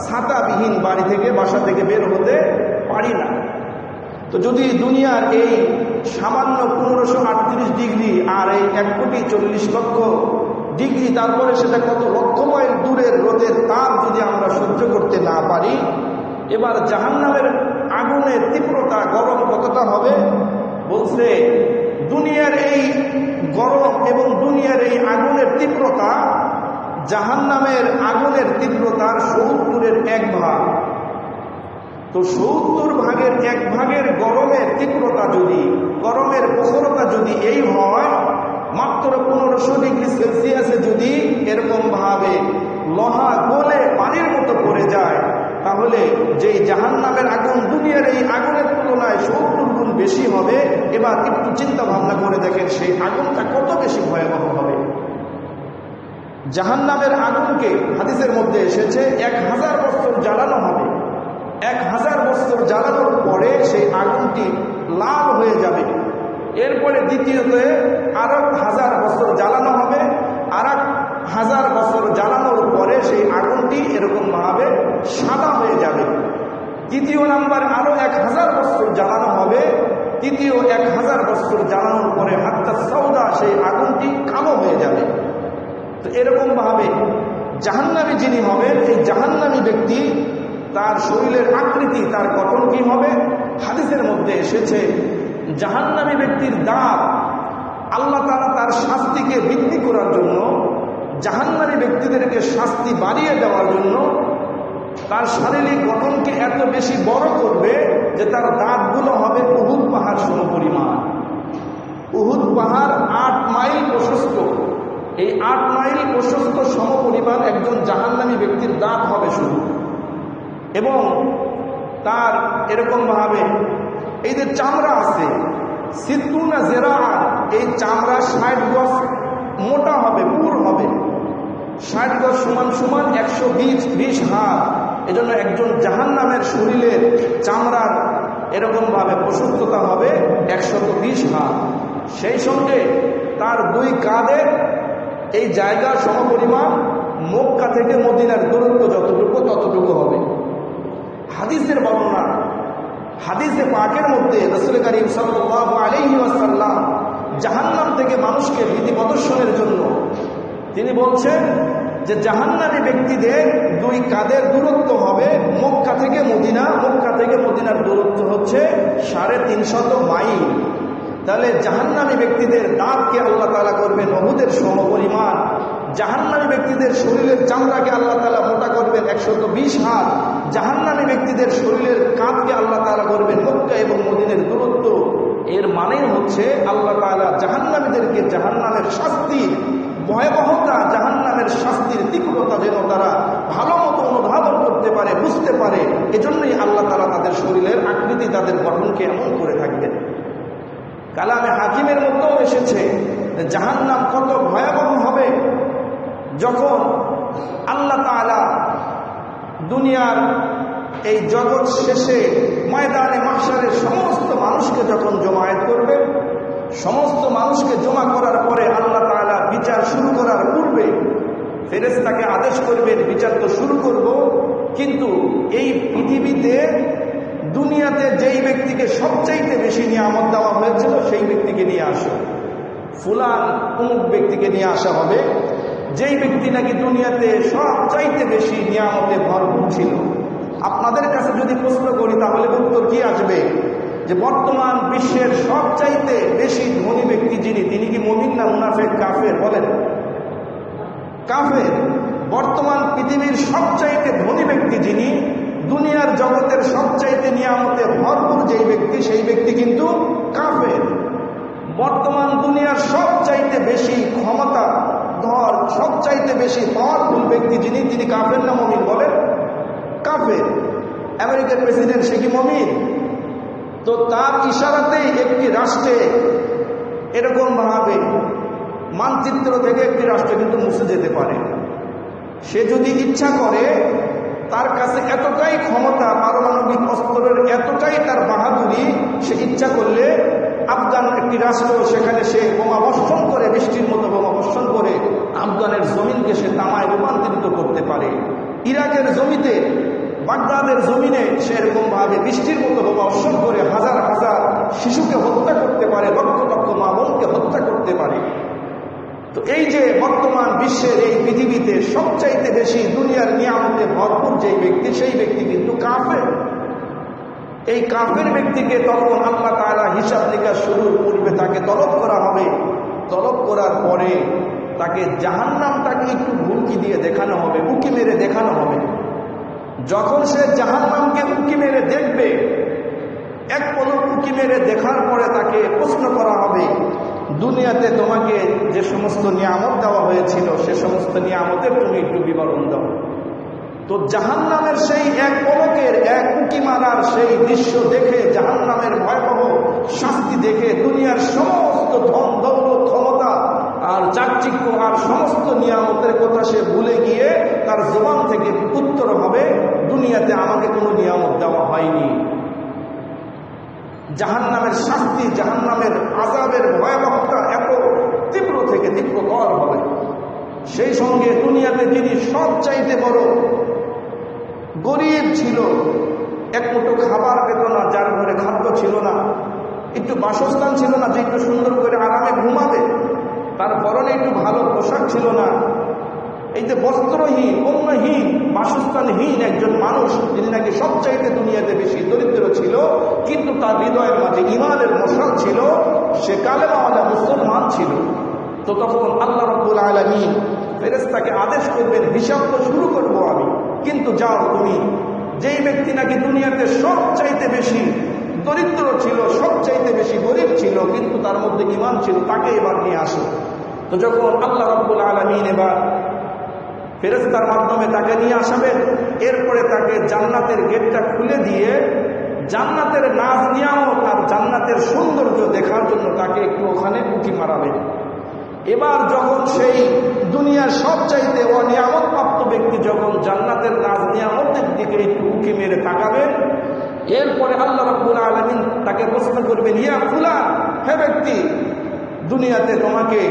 ছাতাবিহীন বাড়ি থেকে বাসা থেকে বের হতে পারি না। তো যদি দুনিয়ার এই সামান্য 1538 ডিগ্রি আর এই 1,40,00,000 ডিগ্রি, তারপরে সেটা কত লক্ষ মাইল দূরের রোদের তাপ যদি আমরা সহ্য করতে না পারি, এবার জাহান্নামের আগুনের তীব্রতা গরম কতটা হবে বলছে, দুনিয়ার এই গরম এবং দুনিয়ার এই আগুনের তীব্রতা জাহান্নামের আগুনের তীব্রতার 70-এর 1 ভাগ। তো 70 ভাগের 1 ভাগের গরমের তীব্রতা যদি, গরমের প্রখরতা যদি এই হয়, মাত্র 1500 ডিগ্রি সেলসিয়াসে যদি এরকম ভাবে লোহা গলে পানির মতো পড়ে যায়, তাহলে যেই জাহান্নামের আগুন দুনিয়ার এই আগুনের তুলনায় 70 গুণ বেশি হবে। এবার একটু চিন্তা ভাবনা করে দেখেন সেই আগুনটা কত বেশি ভয়াবহ হবে। জাহান্নামের আগুনকে হাদিসের মধ্যে এসেছে 1000 বছর জ্বালানো হবে। 1000 বছর জ্বালানোর পরে সেই আগুনটি লাল হয়ে যাবে এরপরে দ্বিতীয়তে আরো 1000 বছর জ্বালানো হবে, আর 1000 বছর জ্বালানোর পরে সেই আগুনটি এরকম ভাবে সাদা হয়ে যাবে। তৃতীয় নাম্বার আরো 1000 বছর জ্বালানো হবে, তৃতীয় 1000 বছর জ্বালানোর পরে হাত্তা সওদা সেই আগুনটি কালো হয়ে যাবে। তো এরকম ভাবে জাহান্নামী যিনি হবেন, এই জাহান্নামী ব্যক্তি তার শরীরের আকৃতি, তার গঠন কি হবে? হাদিসের মধ্যে এসেছে জাহান্নামী ব্যক্তির দাঁত আল্লাহ তাআলা তার শাস্তিকে বৃদ্ধি করার জন্য, জাহান্নামী ব্যক্তিদেরকে শাস্তি বাড়িয়ে দেওয়ার জন্য তার শারীরিক গঠনকে এত বেশি বড় করবে যে তার দাঁতগুলো হবে উহুদ পাহাড় সমপরিমাণ। উহুদ পাহাড় 8 মাইল প্রশস্ত। এই 8 মাইল প্রশস্ত সমপরিমাণ একজন জাহান্নামী ব্যক্তির দাঁত হবে শুধু। এবং তার এরকম ভাবে এই যে চামড়া আছে, সিত্তুনা জেরা, এই চামড়া 60 গজ মোটা হবে, পুর হবে। 60 গজ সমান সমান 120 হাত। এজন্য একজন জাহান্নামের শরীরের চামড়ার এরকম ভাবে প্রশস্ততা হবে 120 হাত। সেই সঙ্গে তার 2 কাঁধের এই জায়গা সমপরিমাণ মক্কা থেকে মদিনার দূরত্ব যতটুকু ততটুকু হবে। হাদিসের বর্ণনা, হাদিসে পাকের মধ্যে রাসূল করিম সাল্লাল্লাহু আলাইহি ওয়াসাল্লাম জাহান্নাম থেকে মানুষকে ভীতি প্রদর্শনের জন্য তিনি বলছেন যে জাহান্নামী ব্যক্তিদের 2 কাঁধের দূরত্ব হবে মক্কা থেকে মদিনা। মক্কা থেকে মদিনার দূরত্ব হচ্ছে 350 মাইল। তাহলে জাহান্নামী ব্যক্তিদের দাঁতকে আল্লাহ তাআলা করবেন উহুদের সমপরিমাণ, জাহান্নামী ব্যক্তিদের শরীরের চামড়াকে আল্লাহ তাআলা মোটা করবেন 120 হাত, জাহান্নামী ব্যক্তিদের শরীরের কাঁধকে আল্লাহ তাআলা করবেন মক্কা এবং মদিনার দূরত্ব। এর মানে হচ্ছে আল্লাহ তাআলা জাহান্নামীদেরকে জাহান্নামের শাস্তি ভয়াবহতা, জাহান্নামের শাস্তির তীব্রতা যেন তারা ভালো মতো অনুধাবন করতে পারে, বুঝতে পারে। এজন্যই আল্লাহ তাআলা তাদের শরীরের আকৃতি, তাদের গঠনকে এমন করে থাকবেন। কালামে হাকিমের মধ্যেও এসেছে জাহান্নাম কত ভয়াবহ হবে যখন আল্লাহ তাআলা দুনিয়ার এই জগৎ শেষে ময়দানে মাহশারের সমস্ত মানুষকে যখন জমায়েত করবে, সমস্ত মানুষকে জমা করার পরে আল্লাহ তাআলা বিচার শুরু করার পূর্বে ফেরেশতাকে আদেশ করবেন, বিচার তো শুরু করব, কিন্তু এই পৃথিবীতে দুনিয়াতে যেই ব্যক্তিকে সবচাইতে বেশি নিয়ামত দেওয়া হয়েছিল সেই ব্যক্তিকে নিয়ে আসো। ফুলান অমুক ব্যক্তিকে নিয়ে আসা হবে, যেই ব্যক্তি নাকি দুনিয়াতে সবচাইতে বেশি নিয়ামতে ভরপুর ছিল। আপনাদের কাছে যদি প্রশ্ন করি তাহলে উত্তর কি আসবে? যে বর্তমান বিশ্বের সবচাইতে বেশি ধনী ব্যক্তি যিনি, তিনি কি মুমিন না মুনাফিক, কাফের? বলেন। কাফের। বর্তমান পৃথিবীর সবচাইতে ধনী ব্যক্তি যিনি, দুনিয়ার জগতের সবচাইতে নিয়ামতে ভরপুর যেই ব্যক্তি, সেই ব্যক্তি কিন্তু কাফের। বর্তমান দুনিয়ার সবচাইতে বেশি ক্ষমতা ধর, সবচাইতে বেশি পাওয়ারফুল ব্যক্তি যিনি, তিনি কাফের না মুমিন? বলেন। কাফের। আমেরিকার প্রেসিডেন্ট, সে কি মুমিন? তো তার ইশারাতেই একটি রাষ্ট্রে এরকম ভাবে মানচিত্র থেকে একটি রাষ্ট্র কিন্তু মুছে যেতে পারে। সে যদি ইচ্ছা করে, তার কাছে এতটাই ক্ষমতা, পারমাণবিক অস্ত্রের এতটাই তার বাহাদুরি, সে ইচ্ছা করলে আফগান একটি রাষ্ট্র, সেখানে সে বোমা বর্ষণ করে, বৃষ্টির মতো বোমা বর্ষণ করে আফগানের জমিনকে সে তামায় রূপান্তরিত করতে পারে। ইরাকের জমিতে, বাগদাদের জমিনে সে এরকম ভাবে বৃষ্টির মতো বোমা বর্ষণ করে হাজার হাজার শিশুকে হত্যা করতে পারে, লক্ষ লক্ষ মা বোনকে হত্যা করতে পারে। তো এই যে বর্তমান বিশ্বের এই পৃথিবীতে সবচাইতে বেশি দুনিয়ার নিয়ামতে ভরপুর যেই ব্যক্তি, সেই ব্যক্তি কিন্তু কাফের। এই কাফের ব্যক্তিকে তখন আল্লাহ তাআলা হিসাব নিকাশ শুরুর পূর্বে তাকে তলব করা হবে। তলব করার পরে তাকে জাহান্নামটাকে একটু হুমকি দিয়ে দেখানো হবে, উকি মেরে দেখানো হবে। যখন সে জাহান্নামকে উকি মেরে দেখবে, এক পলক উকি মেরে দেখার পরে তাকে প্রশ্ন করা হবে, দুনিয়াতে তোমাকে যে সমস্ত নিয়ামত দেওয়া হয়েছিল সে সমস্ত নিয়ামতের তুমি একটু বিবরণ দাও। তো জাহান্নামের সেই এক পলকের, এক উকি মারার সেই দৃশ্য দেখে, জাহান্নামের ভয়াবহ শাস্তি দেখে দুনিয়ার সমস্ত ধন দৌলত, ক্ষমতা আর চাকচিক্য আর সমস্ত নিয়ামতের কথা সে ভুলে গিয়ে তার জবান থেকে উত্তর হবে, দুনিয়াতে আমাকে কোনো নিয়ামত দেওয়া হয়নি। জাহান্নামের শাস্তি, জাহান্নামের আযাবের ভয়াবহতা এত তীব্র থেকে তীব্রতর হবে। সেই সঙ্গে দুনিয়াতে যিনি সবচাইতে বড় গরিব ছিল, এক মুঠো খাবার পেত না, যার ঘরে খাদ্য ছিল না, একটু বাসস্থান ছিল না যে একটু সুন্দর করে আরামে ঘুমাবে, তার পরনে একটু ভালো পোশাক ছিল না, এই যে বস্ত্রহীন, অন্যহীন, বাসস্থানহীন একজন মানুষ, যিনি নাকি সবচাইতে দুনিয়াতে বেশি দরিদ্র ছিল, কিন্তু তার হৃদয়ের মাঝে ঈমানের মশাল ছিল, সে কালেমাওয়ালা মুসলমান ছিল। তো তখন আল্লাহ রাব্বুল আলামিন ফেরেশতাকে আদেশ করবেন, হিসাব তো শুরু করবো আমি, কিন্তু যাও তুমি যেই ব্যক্তি নাকি দুনিয়াতে সবচাইতে বেশি দরিদ্র ছিল, সবচাইতে বেশি গরিব ছিল, কিন্তু তার মধ্যে ঈমান ছিল, তাকে এবার নিয়ে আসো। তো যখন আল্লাহ রাব্বুল আলামিন এবার ফেরেশতার মাধ্যমে তাকে নিয়ে আসাবেন, এরপরে তাকে জান্নাতের গেটটা খুলে দিয়ে জান্নাতের নাজ নিয়ামত আর জান্নাতের সৌন্দর্য দেখার জন্য তাকে একটু ওখানে উঁকি মারাবেন। এবার যখন সেই দুনিয়ার সবচাইতে অনিয়ামত প্রাপ্ত ব্যক্তি যখন জান্নাতের নাজ নিয়ামতের দিকে একটু উঁকি মেরে তাকাবেন, এরপরে আল্লাহ রাব্বুল আলামিন তাকে প্রশ্ন করবেন, ইয়া ফুলান, হে ব্যক্তি, দুনিয়াতে তোমাকে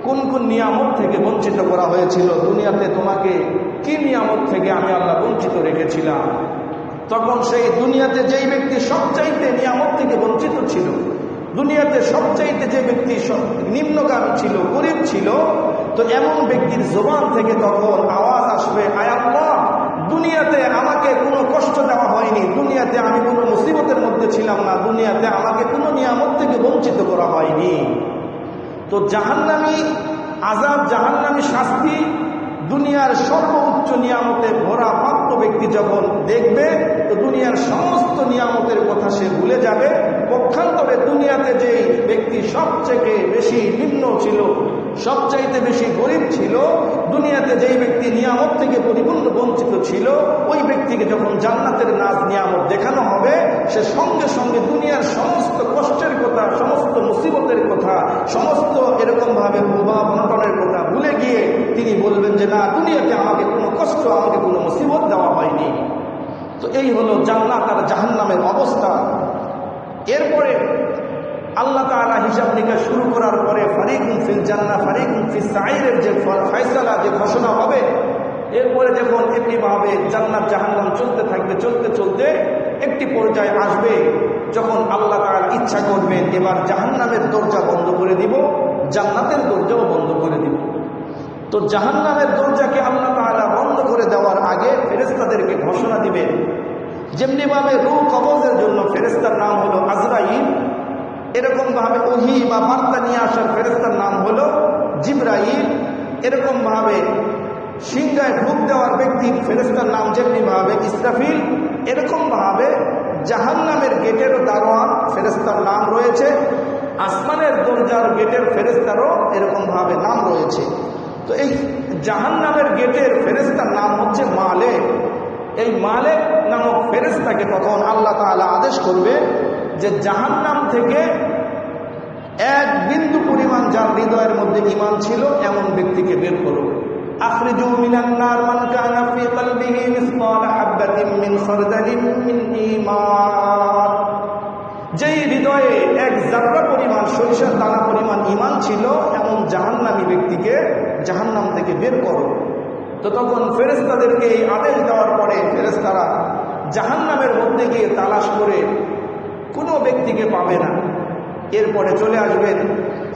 কোন কোন নিয়ামত থেকে বঞ্চিত করা হয়েছিল? দুনিয়াতে তোমাকে কি নিয়ামত থেকে আমি আল্লাহ বঞ্চিত রেখেছিলাম? তখন সেই দুনিয়াতে যেই ব্যক্তি সবচাইতে নিয়ামত থেকে বঞ্চিত ছিল, দুনিয়াতে সবচাইতে যে ব্যক্তি নিম্নগামী ছিল, গরিব ছিল, তো এমন ব্যক্তির জবান থেকে তখন আওয়াজ আসবে, আয় আল্লাহ, দুনিয়াতে আমাকে কোনো কষ্ট দেওয়া হয়নি, দুনিয়াতে আমি কোনো মুসিবতের মধ্যে ছিলাম না, দুনিয়াতে আমাকে কোনো নিয়ামত থেকে বঞ্চিত করা হয়নি। তো জাহান্নামী আযাব, জাহান্নামী শাস্তি দুনিয়ার সর্বোচ্চ নিয়ামতে ভরা প্রাপ্ত ব্যক্তি যখন দেখবে, তো দুনিয়ার সমস্ত নিয়ামতের কথা সে ভুলে যাবে। পক্ষান্তরে দুনিয়াতে যে ব্যক্তি সবচেয়ে বেশি নিম্ন ছিল, সবচাইতে বেশি গরিব ছিল, দুনিয়াতে যেই ব্যক্তি নিয়ামত থেকে পরিপূর্ণ বঞ্চিত ছিল, ওই ব্যক্তিকে যখন জান্নাতের নাজ নিয়ামত দেখানো হবে, সে সঙ্গে সঙ্গে দুনিয়ার সমস্ত কষ্টের কথা, সমস্ত মুসিবতের কথা, সমস্ত এরকমভাবে প্রভাব অনটনের কথা ভুলে গিয়ে তিনি বলবেন যে না, দুনিয়াতে আমাকে কোনো কষ্ট, আমাকে কোনো মুসিবত দেওয়া হয়নি। তো এই হলো জান্নাত আর জাহান্নামের অবস্থা। এরপরে আল্লাহ তাআলা হিসাব নিকাশ শুরু করার পরে ফারিকুন ফিল জান্নাহ ফারিকুন ফিস সাঈরের যে ফয়সালা, যে ঘোষণা হবে, এরপরে যখন এমনিভাবে জান্নাত জাহান্নাম চলতে থাকবে, চলতে চলতে একটি পর্যায়ে আসবে যখন আল্লাহ তাআলা ইচ্ছা করবেন এবার জাহান্নামের দরজা বন্ধ করে দিব, জান্নাতের দরজাও বন্ধ করে দিব। তো জাহান্নামের দরজাকে আল্লাহ তাআলা বন্ধ করে দেওয়ার আগে ফেরেশতাদেরকে ঘোষণা দিবেন। যেমনিভাবে রূহ কবজের জন্য ফেরেশতার নাম হলো আজরাইল, এরকমভাবে ওহী বা বার্তা নিয়ে আসার ফেরেশতার নাম হলো জিবরাইল, এরকমভাবে সিংহায় ফুঁক দেওয়ার ব্যক্তির ফেরেশতার নাম যেমনিভাবে ইসরাফিল, এরকমভাবে জাহান্নামের গেটেরও দারোয়ান ফেরেশতার নাম রয়েছে, আসমানের দরজার গেটের ফেরেশতারও এরকমভাবে নাম রয়েছে। তো এই জাহান্নামের গেটের ফেরেশতার নাম হচ্ছে মালেক। এই মালেক নামক ফেরেশতাকে তখন আল্লাহ তাআলা আদেশ করবে যে জাহান্নাম থেকে এক বিন্দু পরিমাণ যার হৃদয়ের মধ্যে ঈমান ছিল এমন ব্যক্তিকে বের করো। আখরিজু মিনান নার মান কানা ফি কলবিহি মিসকাল হাববাতিন মিন খারদালিন মিন ঈমান। যেই হৃদয়ে এক জাররা পরিমাণ, সরিষার দানা পরিমাণ ঈমান ছিল, এমন জাহান্নামী ব্যক্তিকে জাহান্নাম থেকে বের করো। তো তখন ফেরেশতাদেরকে এই আদেশ দেওয়ার পরে ফেরেশতারা জাহান্নামের মধ্যে গিয়ে তালাশ করে কোনো ব্যক্তিকে পাবে না। এরপরে চলে আসবেন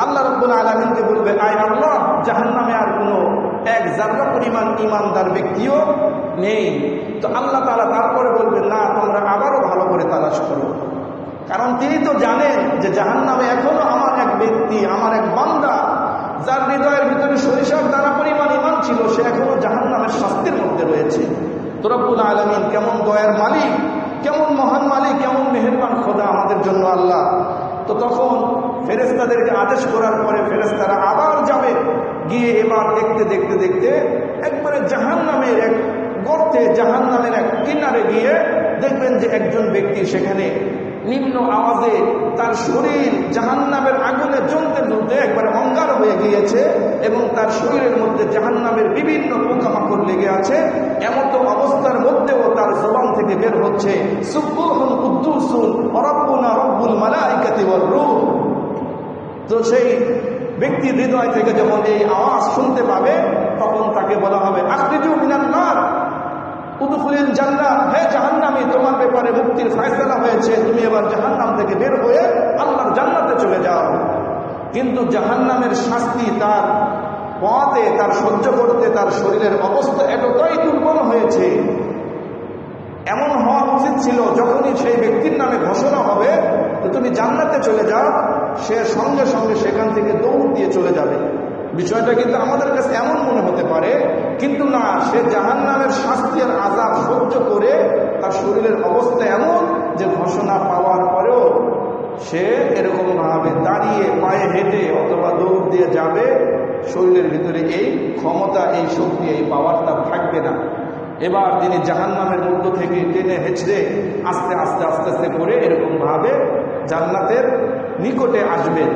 আল্লাহ রাব্বুল আলামিনকে বলবে, আয় আল্লাহ, জাহান্নামে আর কোনো এক জাররা পরিমাণ ঈমানদার ব্যক্তিও নেই। তো আল্লাহ তাআলা তারপরে বলবেন, না, তোমরা আবারও ভালো করে তালাশ করো। কারণ তিনি তো জানেন যে জাহান্নামে এখনো আমার এক ব্যক্তি, আমার এক বান্দা, যার হৃদয়ের ভিতরে সরিষার দানা পরিমাণ ঈমান ছিল, সে এখনো জাহান্নামের শাস্তির মধ্যে রয়েছে। তো রব্বুল আলামিন কেমন দয়ার মালিক, কেমন মহান মালিক, কেমন মেহেরবান খোদা আমাদের জন্য আল্লাহ। তো তখন ফেরেশতাদেরকে আদেশ করার পরে ফেরেশতারা আবার যাবে, গিয়ে এবার দেখতে দেখতে দেখতে একবারে জাহান্নামের এক গর্তে, জাহান্নামের এক কিনারে গিয়ে দেখবেন যে একজন ব্যক্তি সেখানে নিম্ন আওয়াজে তার শরীর জাহান্নামের আগুনে জ্বলতে জ্বলতে একবার অঙ্গার হয়ে গিয়েছে এবং তার শরীরের মধ্যে জাহান্নামের বিভিন্ন পোকামাকড় লেগে আছে। এমত অবস্থার মধ্যেও তার জবান থেকে বের হচ্ছে সুবহুন কুদ্দুসুন রব্বুনা রব্বুল মালাইকাতি ওয়ার রূহ। তো সেই ব্যক্তির হৃদয় থেকে যখন এই আওয়াজ শুনতে পাবে তখন তাকে বলা হবে আখরিজু মিনান নার উদখুলিল জান্নাহ, হে জাহান্নামী, তোমার ব্যাপারে মুক্তির ফয়সালা হয়েছে, তুমি এবার জাহান্নাম থেকে বের হয়ে আল্লাহর জান্নাতে চলে যাও। কিন্তু জাহান্নামের শাস্তি তার পথে তার সহ্য করতে তার শরীরের অবস্থা এতটাই দুর্বল হয়েছে, এমন হওয়া উচিত ছিল যখনই সেই ব্যক্তির নামে ঘোষণা হবে যে তুমি জান্নাতে চলে যাও, সে সঙ্গে সঙ্গে সেখান থেকে দৌড় দিয়ে চলে যাবে। বিষয়টা কিন্তু আমাদের কাছে এমন মনে হতে পারে, কিন্তু না, সে জাহান্নামের শাস্তি আর আযাব সহ্য করে তার শরীরের অবস্থা এমন যে ঘোষণা পাওয়ার পরেও সে এরকম ভাবে দাঁড়িয়ে পায়ে হেঁটে অথবা দৌড় দিয়ে যাবে, শরীরের ভিতরে এই ক্ষমতা, এই শক্তি, এই পাওয়ারটা থাকবে না। এবার তিনি জাহান্নামের মধ্য থেকে টেনে হেঁচড়ে আস্তে আস্তে আস্তে আস্তে করে এরকম ভাবে জান্নাতের নিকটে আসবেন।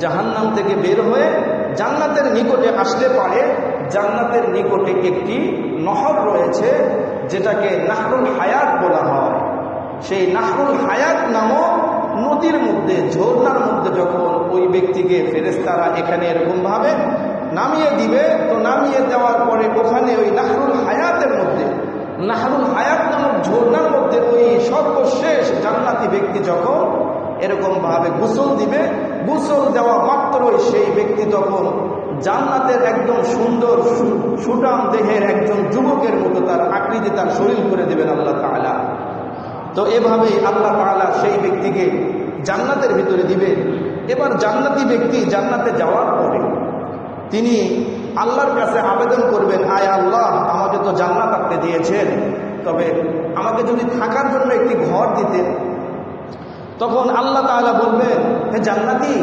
জাহান্নাম থেকে বের হয়ে জান্নাতের নিকটে আসলে পারে জান্নাতের নিকটে একটি নহর রয়েছে যেটাকে নাহরুল হায়াত বলা হয়। সেই নাহরুল হায়াত নামক নদীর মধ্যে, ঝর্ণার মধ্যে যখন ওই ব্যক্তিকে ফেরেশতারা এখানে এরকম ভাবে নামিয়ে দিবে, তো নামিয়ে দেওয়ার পরে ওখানে ওই নাহরুল হায়াতের মধ্যে, নাহরুল হায়াত নামক ঝর্ণার মধ্যে ওই সর্বশেষ জান্নাতি ব্যক্তি যখন এরকম ভাবে গোসল দিবে, গোসল দেওয়া মাত্রই সেই ব্যক্তি তখন জান্নাতের একদম সুন্দর সুঠাম দেহের একজন যুবকের মতো তার আকৃতি, তার শরীর করে দেবেন আল্লাহ তাআলা। তো এভাবেই আল্লাহ তাআলা সেই ব্যক্তিকে জান্নাতের ভিতরে দিবে। এবার জান্নাতি ব্যক্তি জান্নাতে যাওয়ার পরে তিনি আল্লাহর কাছে আবেদন করবেন, আয় আল্লাহ, আমাকে তো জান্নাত আপনি দিয়েছেন, তবে আমাকে যদি থাকার জন্য একটি ঘর দিতেন। তখন আল্লাহ তাআলা বলবেন, হে জান্নাতি,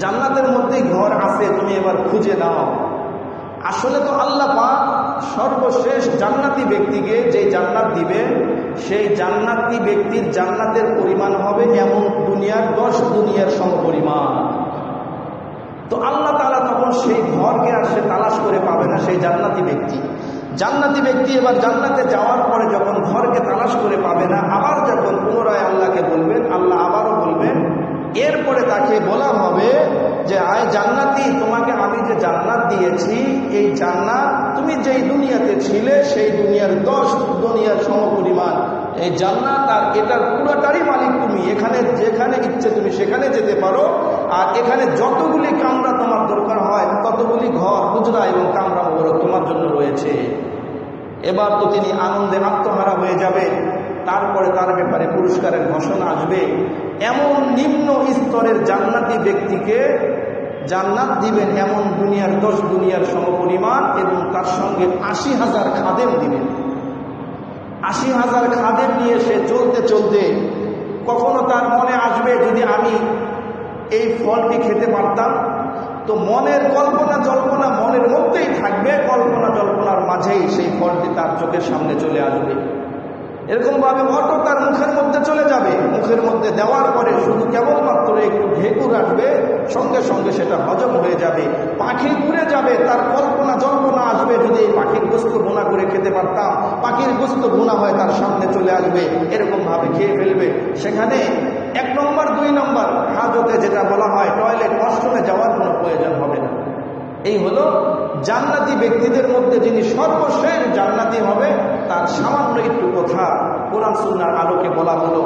জান্নাতের মধ্যেই ঘর আছে, তুমি এবার খুঁজে নাও। আসলে তো আল্লাহ পাক সর্বশেষ জান্নাতি ব্যক্তিকে যে জান্নাত দিবে, সেই জান্নাতি ব্যক্তির জান্নাতের পরিমাণ হবে এমন দুনিয়ার 10 দুনিয়ার সমপরিমাণ। তো আল্লাহ তাআলা তখন সেই ঘরকে আর সে তালাশ করে পাবে না। সেই জান্নাতি ব্যক্তি এবার জান্নাতে যাওয়ার পরে যখন ঘরকে তালাশ করে পাবে না, আবার যখন পুনরায় আল্লাহকে বলবেন, আল্লাহ আবারও বলবেন, এরপরে তাকে বলা হবে যে আয় জান্নাতি, তোমাকে আমি যে জান্নাত দিয়েছি, এই জান্নাত তুমি যেই দুনিয়াতে ছিলে সেই দুনিয়ার 10 দুনিয়ার সমপরিমাণ এই জান্নাত, আর এটার পুরোটারই মালিক তুমি। এখানে যেখানে ইচ্ছে তুমি সেখানে যেতে পারো, আর এখানে যতগুলি কামরা তোমার দরকার হয় ততগুলি ঘর, হুজরা এবং কামরা মোবারক তোমার জন্য রয়েছে। এবার তো তিনি আনন্দে আত্মহারা হয়ে যাবে। তারপরে তার ব্যাপারে পুরস্কারের ঘোষণা আসবে। এমন নিম্ন স্তরের জান্নাতি ব্যক্তিকে জান্নাত দিবেন এমন দুনিয়ার 10 দুনিয়ার সমপরিমাণ, এবং তার সঙ্গে 80,000 খাদেম দিবেন। 80,000 খাদেম নিয়ে সে চলতে চলতে কখনো তার মনে আসবে, যদি আমি এই ফলটি খেতে পারতাম, তো মনের কল্পনা জল্পনা মনের মধ্যেই থাকবে, কল্পনা জল্পনার মাঝেই সেই ফলটি তার চোখের সামনে চলে আসবে। এরকম ভাবে অটো তার মুখের মধ্যে চলে যাবে, মুখের মধ্যে দেওয়ার পরে শুধু কেবলমাত্র একটু ঢেকুর আসবে, সঙ্গে সঙ্গে সেটা হজম হয়ে যাবে। পাখি উড়ে যাবে, তার কল্পনা জল্পনা আসবে, যদি এই পাখির গোস্ত ভুনা করে খেতে পারতাম, পাখির গোস্ত ভুনা হয় তার সামনে চলে আসবে, এরকম ভাবে খেয়ে ফেলবে। সেখানে 1 নম্বর 2 নম্বর হাজতে যেটা বলা হয় টয়লেট ওয়াশরুমে যাওয়ার কোনো প্রয়োজন হবে না। এই হলো জান্নাতি ব্যক্তিদের মধ্যে যিনি সর্বশেষ জান্নাতি হবে, তার সামান্য একটু কথা কোরআন সুন্নাহর আলোকে বলা হলো।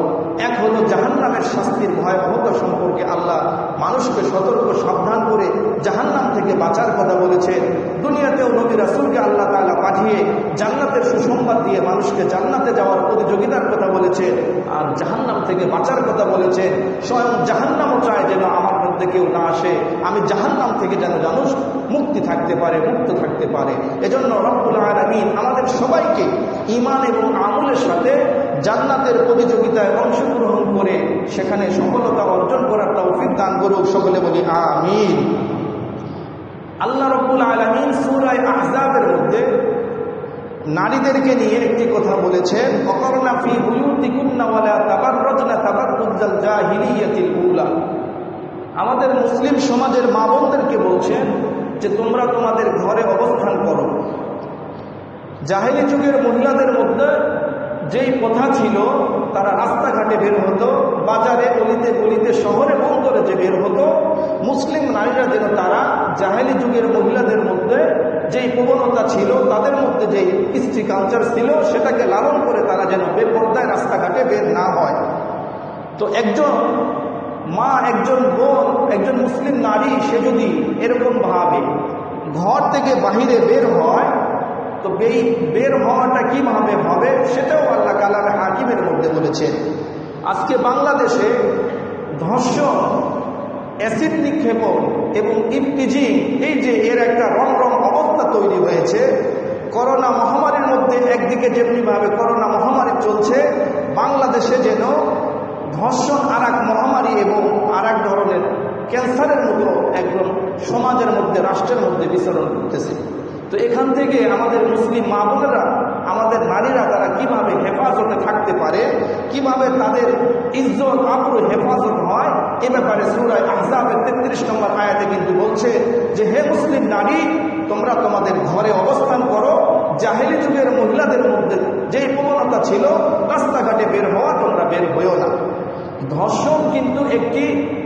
এক হলো জাহান্নামের শাস্তির ভয়াবহতা সম্পর্কে আল্লাহ মানুষকে সতর্ক সাবধান করে জাহান্নাম থেকে বাঁচার কথা বলেছেন। দুনিয়াতেও নবী রাসূলকে আল্লাহ তাআলা পাঠিয়ে জান্নাতের সুসংবাদ দিয়ে মানুষকে জান্নাতে যাওয়ার প্রতিযোগিতার কথা বলেছেন, আর জাহান্নাম থেকে বাঁচার কথা বলেছেন। স্বয়ং জাহান্নামও চায় যেন আমার মধ্যে কেউ না আসে, আমি জাহান্নাম থেকে যেন মানুষ মুক্তি থাকতে পারে, মুক্ত থাকতে পারে। এজন্য রব্বুল আলামিন আমাদের সবাইকে ঈমান এবং আমলের সাথে জান্নাতের প্রতিযোগিতায় অংশগ্রহণ করে সেখানে সফলতা অর্জন করার তৌফিক দান করুক। সকলে বলি আমিন। আল্লাহ রব্বুল আলামিন সূরা আহজাবের মধ্যে নারীদেরকে নিয়ে একটি কথা বলেছেন, ওয়াকারনা ফি বুয়ুতিকুন্না ওয়ালা তাবাররাজনা তাবাররুজাল জাহিলিয়াতিল উলা। আমাদের মুসলিম সমাজের মা বোনদেরকে বলছেন যে তোমরা তোমাদের ঘরে অবস্থান করো। জাহেলি যুগের মহিলাদের মধ্যে যেই প্রথা ছিল, তারা রাস্তাঘাটে বের হতো, বাজারে অলিতে গলিতে শহরে বন্দরে যে বের হতো, মুসলিম নারীরা যেন তারা জাহেলি যুগের মহিলাদের মধ্যে যেই প্রবণতা ছিল, তাদের মধ্যে যেই কৃষ্টি কালচার ছিল, সেটাকে লালন করে তারা যেন বেপর্দায় রাস্তাঘাটে বের না হয়। তো একজন মা, একজন বোন, একজন মুসলিম নারী সে যদি এরকম ভাবে ঘর থেকে বাহিরে বের হয়, তো বের হওয়াটা কিভাবে হবে সেটাও আল্লাহ কালামে হাকিমের মধ্যে বলেছেন। আজকে বাংলাদেশে ধর্ষণ, অ্যাসিড নিক্ষেপণ এবং ইফটিজিং, এই যে এর একটা রমরম অবস্থা তৈরি হয়েছে। করোনা মহামারীর মধ্যে একদিকে যেমনিভাবে করোনা মহামারী চলছে, বাংলাদেশে যেন ধর্ষণ আর এক মহামারী এবং আর এক ধরনের ক্যান্সারের মতো একদম সমাজের মধ্যে, রাষ্ট্রের মধ্যে বিচরণ করতেছে। তো এখান থেকে আমাদের মুসলিম মা বোনেরা, আমাদের নারীরা তারা কিভাবে হেফাজতে থাকতে পারে, কিভাবে তাদের ইজ্জত আবরু হেফাজত হয়, এ ব্যাপারে সূরা আহজাবের 33 নম্বর আয়াতে কিন্তু বলছে যে হে মুসলিম নারী, তোমরা তোমাদের ঘরে অবস্থান করো। জাহেলি যুগের মহিলাদের মধ্যে যেই প্রবণতা ছিল রাস্তাঘাটে বের হওয়া, তোমরা বের হইও না। ধর্ষণ কিন্তু একটি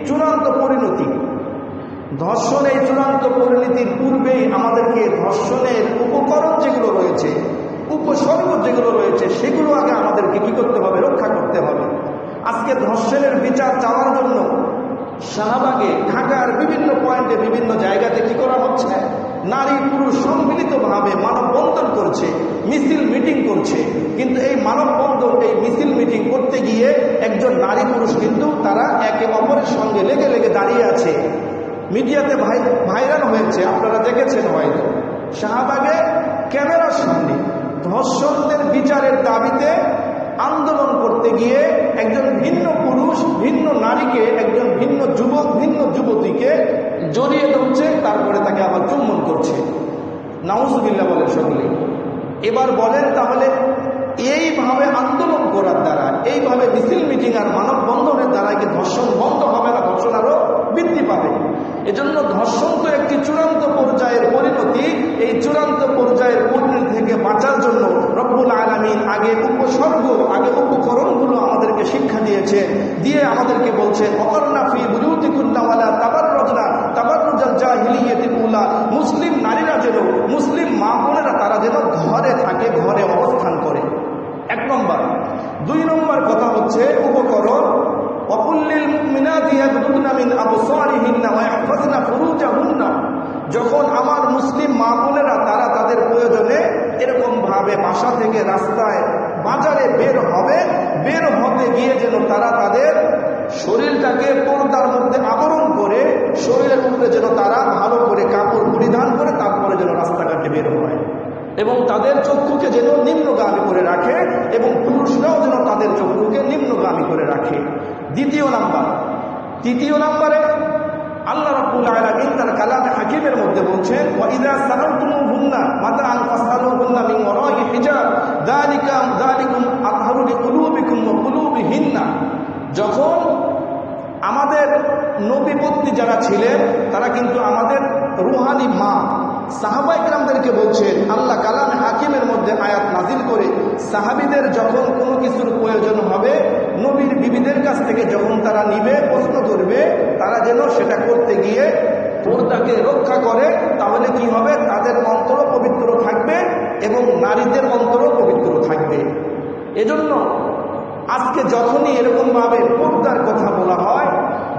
চূড়ান্ত পরিণতি। ধর্ষণ এই চূড়ান্ত পরিণতির পূর্বেই আমাদেরকে ধর্ষণের উপকরণ যেগুলো রয়েছে, উপসর্গ যেগুলো রয়েছে, সেগুলো আগে আমাদেরকে কি করতে হবে? রক্ষা করতে হবে। আজকে ধর্ষণের বিচার চাওয়ার জন্য শাহবাগে, ঢাকার বিভিন্ন পয়েন্টে, বিভিন্ন জায়গাতে কি করা হচ্ছে? নারী পুরুষ সম্মিলিতভাবে মানববন্ধন করছে, মিছিল মিটিং করছে। কিন্তু এই মানববন্ধন, এই মিছিল মিটিং করতে গিয়ে একজন নারী পুরুষ কিন্তু তারা একে অপরের সঙ্গে লেগে লেগে দাঁড়িয়ে আছে। মিডিয়াতে ভাইরাল হয়েছে, আপনারা দেখেছেন হয়তো। শাহবাগে ক্যামেরার সামনে ধর্ষণদের বিচারের দাবিতে আন্দোলন করতে গিয়ে একজন ভিন্ন পুরুষ ভিন্ন নারীকে, একজন ভিন্ন যুবক ভিন্ন যুবতীকে জড়িয়ে ধরছে, তারপরে তাকে আবার চুম্বন করছে। নাউজুবিল্লাহ বলেন সকলে। এবার বলেন তাহলে এইভাবে আন্দোলন করার দ্বারা, এইভাবে মিছিল মিটিং আর মানববন্ধনের দ্বারা কি ধর্ষণ বন্ধ হবে না? ধর্ষণ আরো বৃদ্ধি পাবে। এজন্য ধর্ষণ তো একটি চূড়ান্ত পর্যায়ের পরিণতি। এই চূড়ান্ত পর্যায়ের পরিণতি থেকে বাঁচার জন্য রব্বুল আলামিন আগে উপসর্গ, আগে উপকরণগুলো আমাদেরকে শিক্ষা দিয়েছে, দিয়ে আমাদেরকে বলছে ওয়াকারনা ফি বুয়ুতিকুন্না ওয়ালা তাবাররাজনা তাবাররুজাল জাহিলিয়াতিল উলা। মুসলিম নারীরা যেন, মুসলিম মা বোনেরা তারা যেন ঘরে থাকে, ঘরে অবস্থান করে। 1 নম্বর। 2 নম্বর কথা হচ্ছে উপকরণ, ওয়াকুল্লিল মুমিনাতি ইয়াগদুদনা মিন আবসারিহিন্না ওয়া ইয়াহফাজনা ফুরুজাহুন্না। যখন আমার মুসলিম মা বোনেরা তারা তাদের প্রয়োজনে এরকম ভাবে বাসা থেকে রাস্তায় বাজারে বের হবে, বের হতে গিয়ে যেন তারা তাদের শরীরটাকে পর্দার মধ্যে আবরণ করে, শরীরের উপরে যেন তারা ভালো করে কাপড় পরিধান করে তারপরে যেন রাস্তাঘাটে বের হয়, এবং তাদের চক্ষুকে যেন নিম্নগামী করে রাখে, এবং পুরুষরাও যেন তাদের চক্ষুকে নিম্নগামী করে রাখে। 2 নাম্বার। 3 নম্বরে আল্লাহ রাব্বুল আলামিন তার কালামে হাকিমের মধ্যে বলছেন ওয়াইদা সালাতুমুহুন্না মাতাআন ফাসআলুহুন্না মিন ওয়ারাই হিজাব যালিকুম আতহারু লিকুলুবিকুম ওয়া কুলুবিহিন্না। যখন আমাদের নবীপত্নী যারা ছিলেন তারা কিন্তু আমাদের রুহানি মা, সাহাবায়ে কেরামদেরকে বলছেন আল্লাহ কালামে হাকিমের মধ্যে আয়াত নাজিল করে, সাহাবীদের যখন কোনো কিছুর প্রয়োজন হবে নবীর বিবিদের কাছ থেকে যখন তারা নিবে, প্রশ্ন করবে, তারা যেন সেটা করতে গিয়ে পর্দাকে রক্ষা করে। তাহলে কি হবে? তাদের অন্তর পবিত্র থাকবে এবং নারীদের অন্তর পবিত্র থাকবে। এজন্য আজকে যখনই এরকমভাবে পর্দার কথা বলা হয়,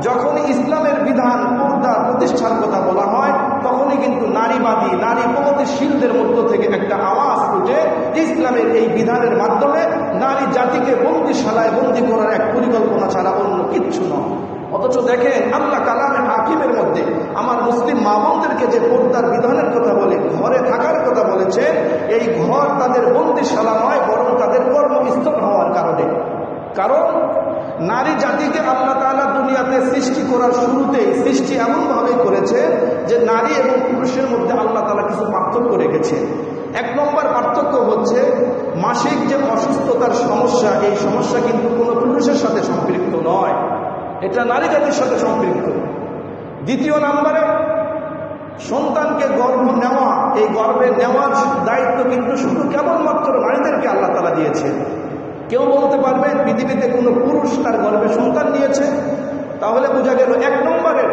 যখনই ইসলামের বিধান পর্দা প্রতিষ্ঠার কথা বলা হয়, তখনই কিন্তু নারীবাদী, নারী প্রগতিশীলদের মধ্য থেকে একটা আওয়াজ উঠে ইসলামের এই বিধানের মাধ্যমে নারী জাতিকে বন্দিশালায় বন্দি করার এক পরিকল্পনা ছাড়া অন্য কিচ্ছু নয়। অথচ দেখেন আল্লাহ কালামে হাকিমের মধ্যে আমার মুসলিম মা বোনদেরকে যে পর্দার বিধানের কথা বলে, ঘরে থাকার কথা বলেছে, এই ঘর তাদের বন্দিশালা নয়, বরং তাদের কর্মস্থল হওয়ার কারণে। কারণ নারী জাতিকে আল্লাহ তাআলা দুনিয়াতে সৃষ্টি করার শুরুতেই সৃষ্টি এমনভাবে করেছে যে নারী এবং পুরুষের মধ্যে আল্লাহ তাআলা কিছু পার্থক্য রেখেছে। 1 নম্বর পার্থক্য হচ্ছে এই সমস্যা কিন্তু কোনো পুরুষের সাথে সম্পৃক্ত নয়, এটা নারী জাতির সাথে সম্পৃক্ত। দ্বিতীয় নম্বরে, সন্তানকে গর্ভ নেওয়া, এই গর্ভে নেওয়ার দায়িত্ব কিন্তু শুধু কেবলমাত্র নারীদেরকে আল্লাহ তাআলা দিয়েছে। কেউ বলতে পারবে পৃথিবীতে কোনো পুরুষ তার গর্ভে সন্তান নিয়েছে? তাহলে বোঝা গেল এক নম্বরে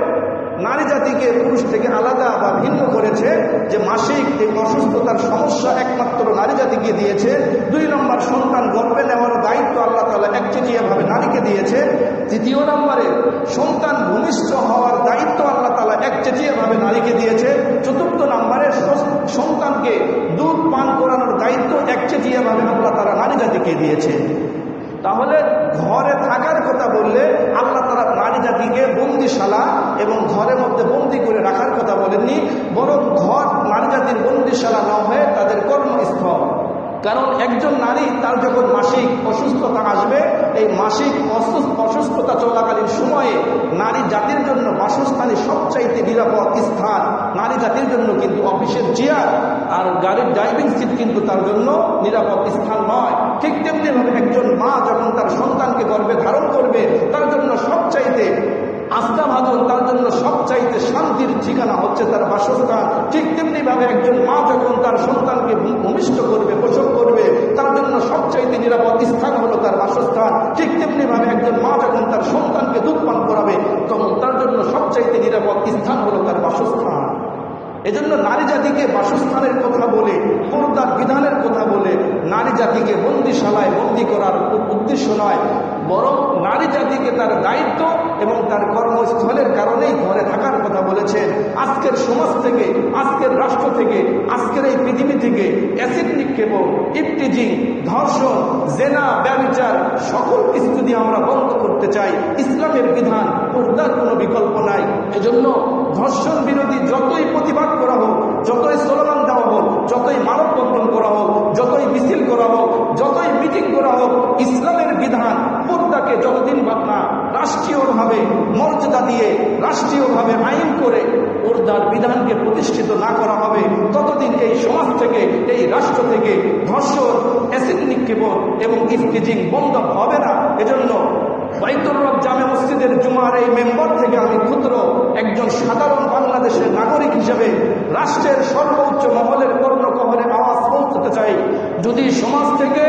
নারী জাতিকে পুরুষ থেকে আলাদা বা ভিন্ন করেছে, যে মাসিক এই অসুস্থতার সমস্যা একমাত্র নারী জাতিকে দিয়েছে। দুই নম্বর, সন্তান গর্ভে নেওয়ার দায়িত্ব আল্লাহ তাআলা একচেটিয়াভাবে নারীকে দিয়েছে। তৃতীয় নম্বরে, সন্তান ভূমিষ্ঠ হওয়ার দায়িত্ব আল্লাহ তাআলা একচেটিয়াভাবে নারীকে দিয়েছে। চতুর্থ নম্বরে, সন্তানকে দুধ পান করানোর দায়িত্ব একচেটিয়াভাবে আল্লাহ তাআলা নারী জাতিকে দিয়েছে। তাহলে ঘরে থাকার কথা বললে আল্লাহ তাআলা নারী জাতিকে বন্দিশালা এবং ঘরের মধ্যে বন্দি করে রাখার কথা বলেননি, বরং ঘর নারী জাতির বন্দিশালা না হয়ে তাদের কর্মস্থল। কারণ একজন নারী তার যখন মাসিক অসুস্থতা আসবে, এই মাসিক অসুস্থতা চলাকালীন সময়ে নারী জাতির জন্য বাসস্থানে সবচাইতে নিরাপদ স্থান নারী জাতির জন্য কিন্তু অফিসের চেয়ার আর গাড়ির ড্রাইভিং সিট কিন্তু তার জন্য নিরাপদ স্থান নয়। ঠিক তেমনিভাবে একজন মা যখন তার সন্তানকে গর্ভে ধারণ করবে, তার জন্য সবচাইতে আস্থাভাজন, তার জন্য সবচাইতে শান্তির ঠিকানা হচ্ছে তার বাসস্থান। ঠিক তেমনিভাবে একজন মা যখন তার সন্তানকে ভূমিষ্ঠ করবে, প্রসব করবে, তার জন্য সবচাইতে নিরাপদ স্থান হলো তার বাসস্থান। ঠিক তেমনিভাবে একজন মা যখন তার সন্তানকে দুধ পান করাবে, তখন তার জন্য সবচাইতে নিরাপদ স্থান হলো তার বাসস্থান। এজন্য নারী জাতিকে বাসস্থানের কথা বলে, পর্দার বিধানের কথা বলে নারী জাতিকে বন্দিশালায় বন্দি করার উদ্দেশ্য নয়, বরং নারী জাতিকে তার দায়িত্ব এবং তার কর্মস্থলের কারণেই ঘরে থাকার কথা বলেছেন। আজকের সমাজ থেকে, আজকের রাষ্ট্র থেকে, আজকের এই পৃথিবী থেকে অ্যাসিড নিক্ষেপণ, ইফটিজিং, ধর্ষণ, জেনা, ব্যভিচার সকল কিছু যদি আমরা বন্ধ করতে চাই, ইসলামের বিধান, পর্দার কোনো বিকল্প নাই। এজন্য ধর্ষণ বিরোধী যতই প্রতিবাদ করা হোক, যতই স্লোগান দেওয়া হোক, যতই মানববন্ধন করা হোক, যতই মিছিল করা হোক, যতই মিটিং করা হোক, ইসলামের বিধান পর্দাকে যতদিন না রাষ্ট্রীয়ভাবে মর্যাদা দিয়ে, রাষ্ট্রীয়ভাবে আইন করে পর্দার বিধানকে প্রতিষ্ঠিত না করা হবে, ততদিন এই সমাজ থেকে, এই রাষ্ট্র থেকে ধর্ষণ, অ্যাসিড নিক্ষেপণ এবং ইফটিজিং বন্ধ হবে না। এজন্য বাইতুর রব জামে মসজিদের জুমার এই মেম্বার থেকে আমি ক্ষুদ্র একজন সাধারণ বাংলাদেশের নাগরিক হিসেবে রাষ্ট্রের সর্বোচ্চ মহলের কর্ণকহরে আওয়াজ পৌঁছতে চাই, যদি সমাজ থেকে,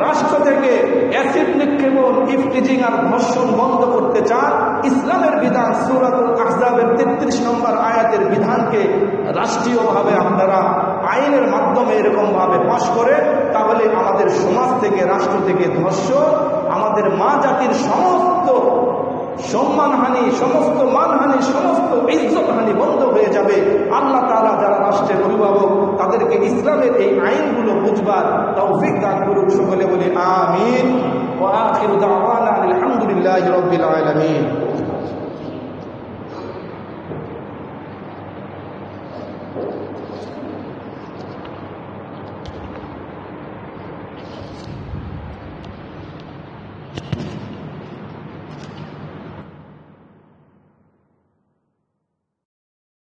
রাষ্ট্র থেকে অ্যাসিড নিক্ষেপণ, ইফটিজিং আর ধর্ষণ বন্ধ করতে চান, ইসলামের বিধান সূরাতুল আহজাবের 33 নম্বর আয়াতের বিধানকে রাষ্ট্রীয়ভাবে আপনারা আইনের মাধ্যমে এরকমভাবে পাশ করে, তাহলে আমাদের সমাজ থেকে, রাষ্ট্র থেকে ধর্ষণ, আমাদের মা জাতির সমস্ত সম্মানহানি, সমস্ত মানহানি, সমস্ত ইজ্জতহানি বন্ধ হয়ে যাবে। আল্লাহ তাআলা যারা রাষ্ট্রের অভিভাবক, তাদেরকে ইসলামের এই আইনগুলো বুঝবার তৌফিক দান করুন। সকলে বলি আমিন। ওয়া আখিরু দাওয়ানা আলহামদুলিল্লাহি রাব্বিল আলামিন।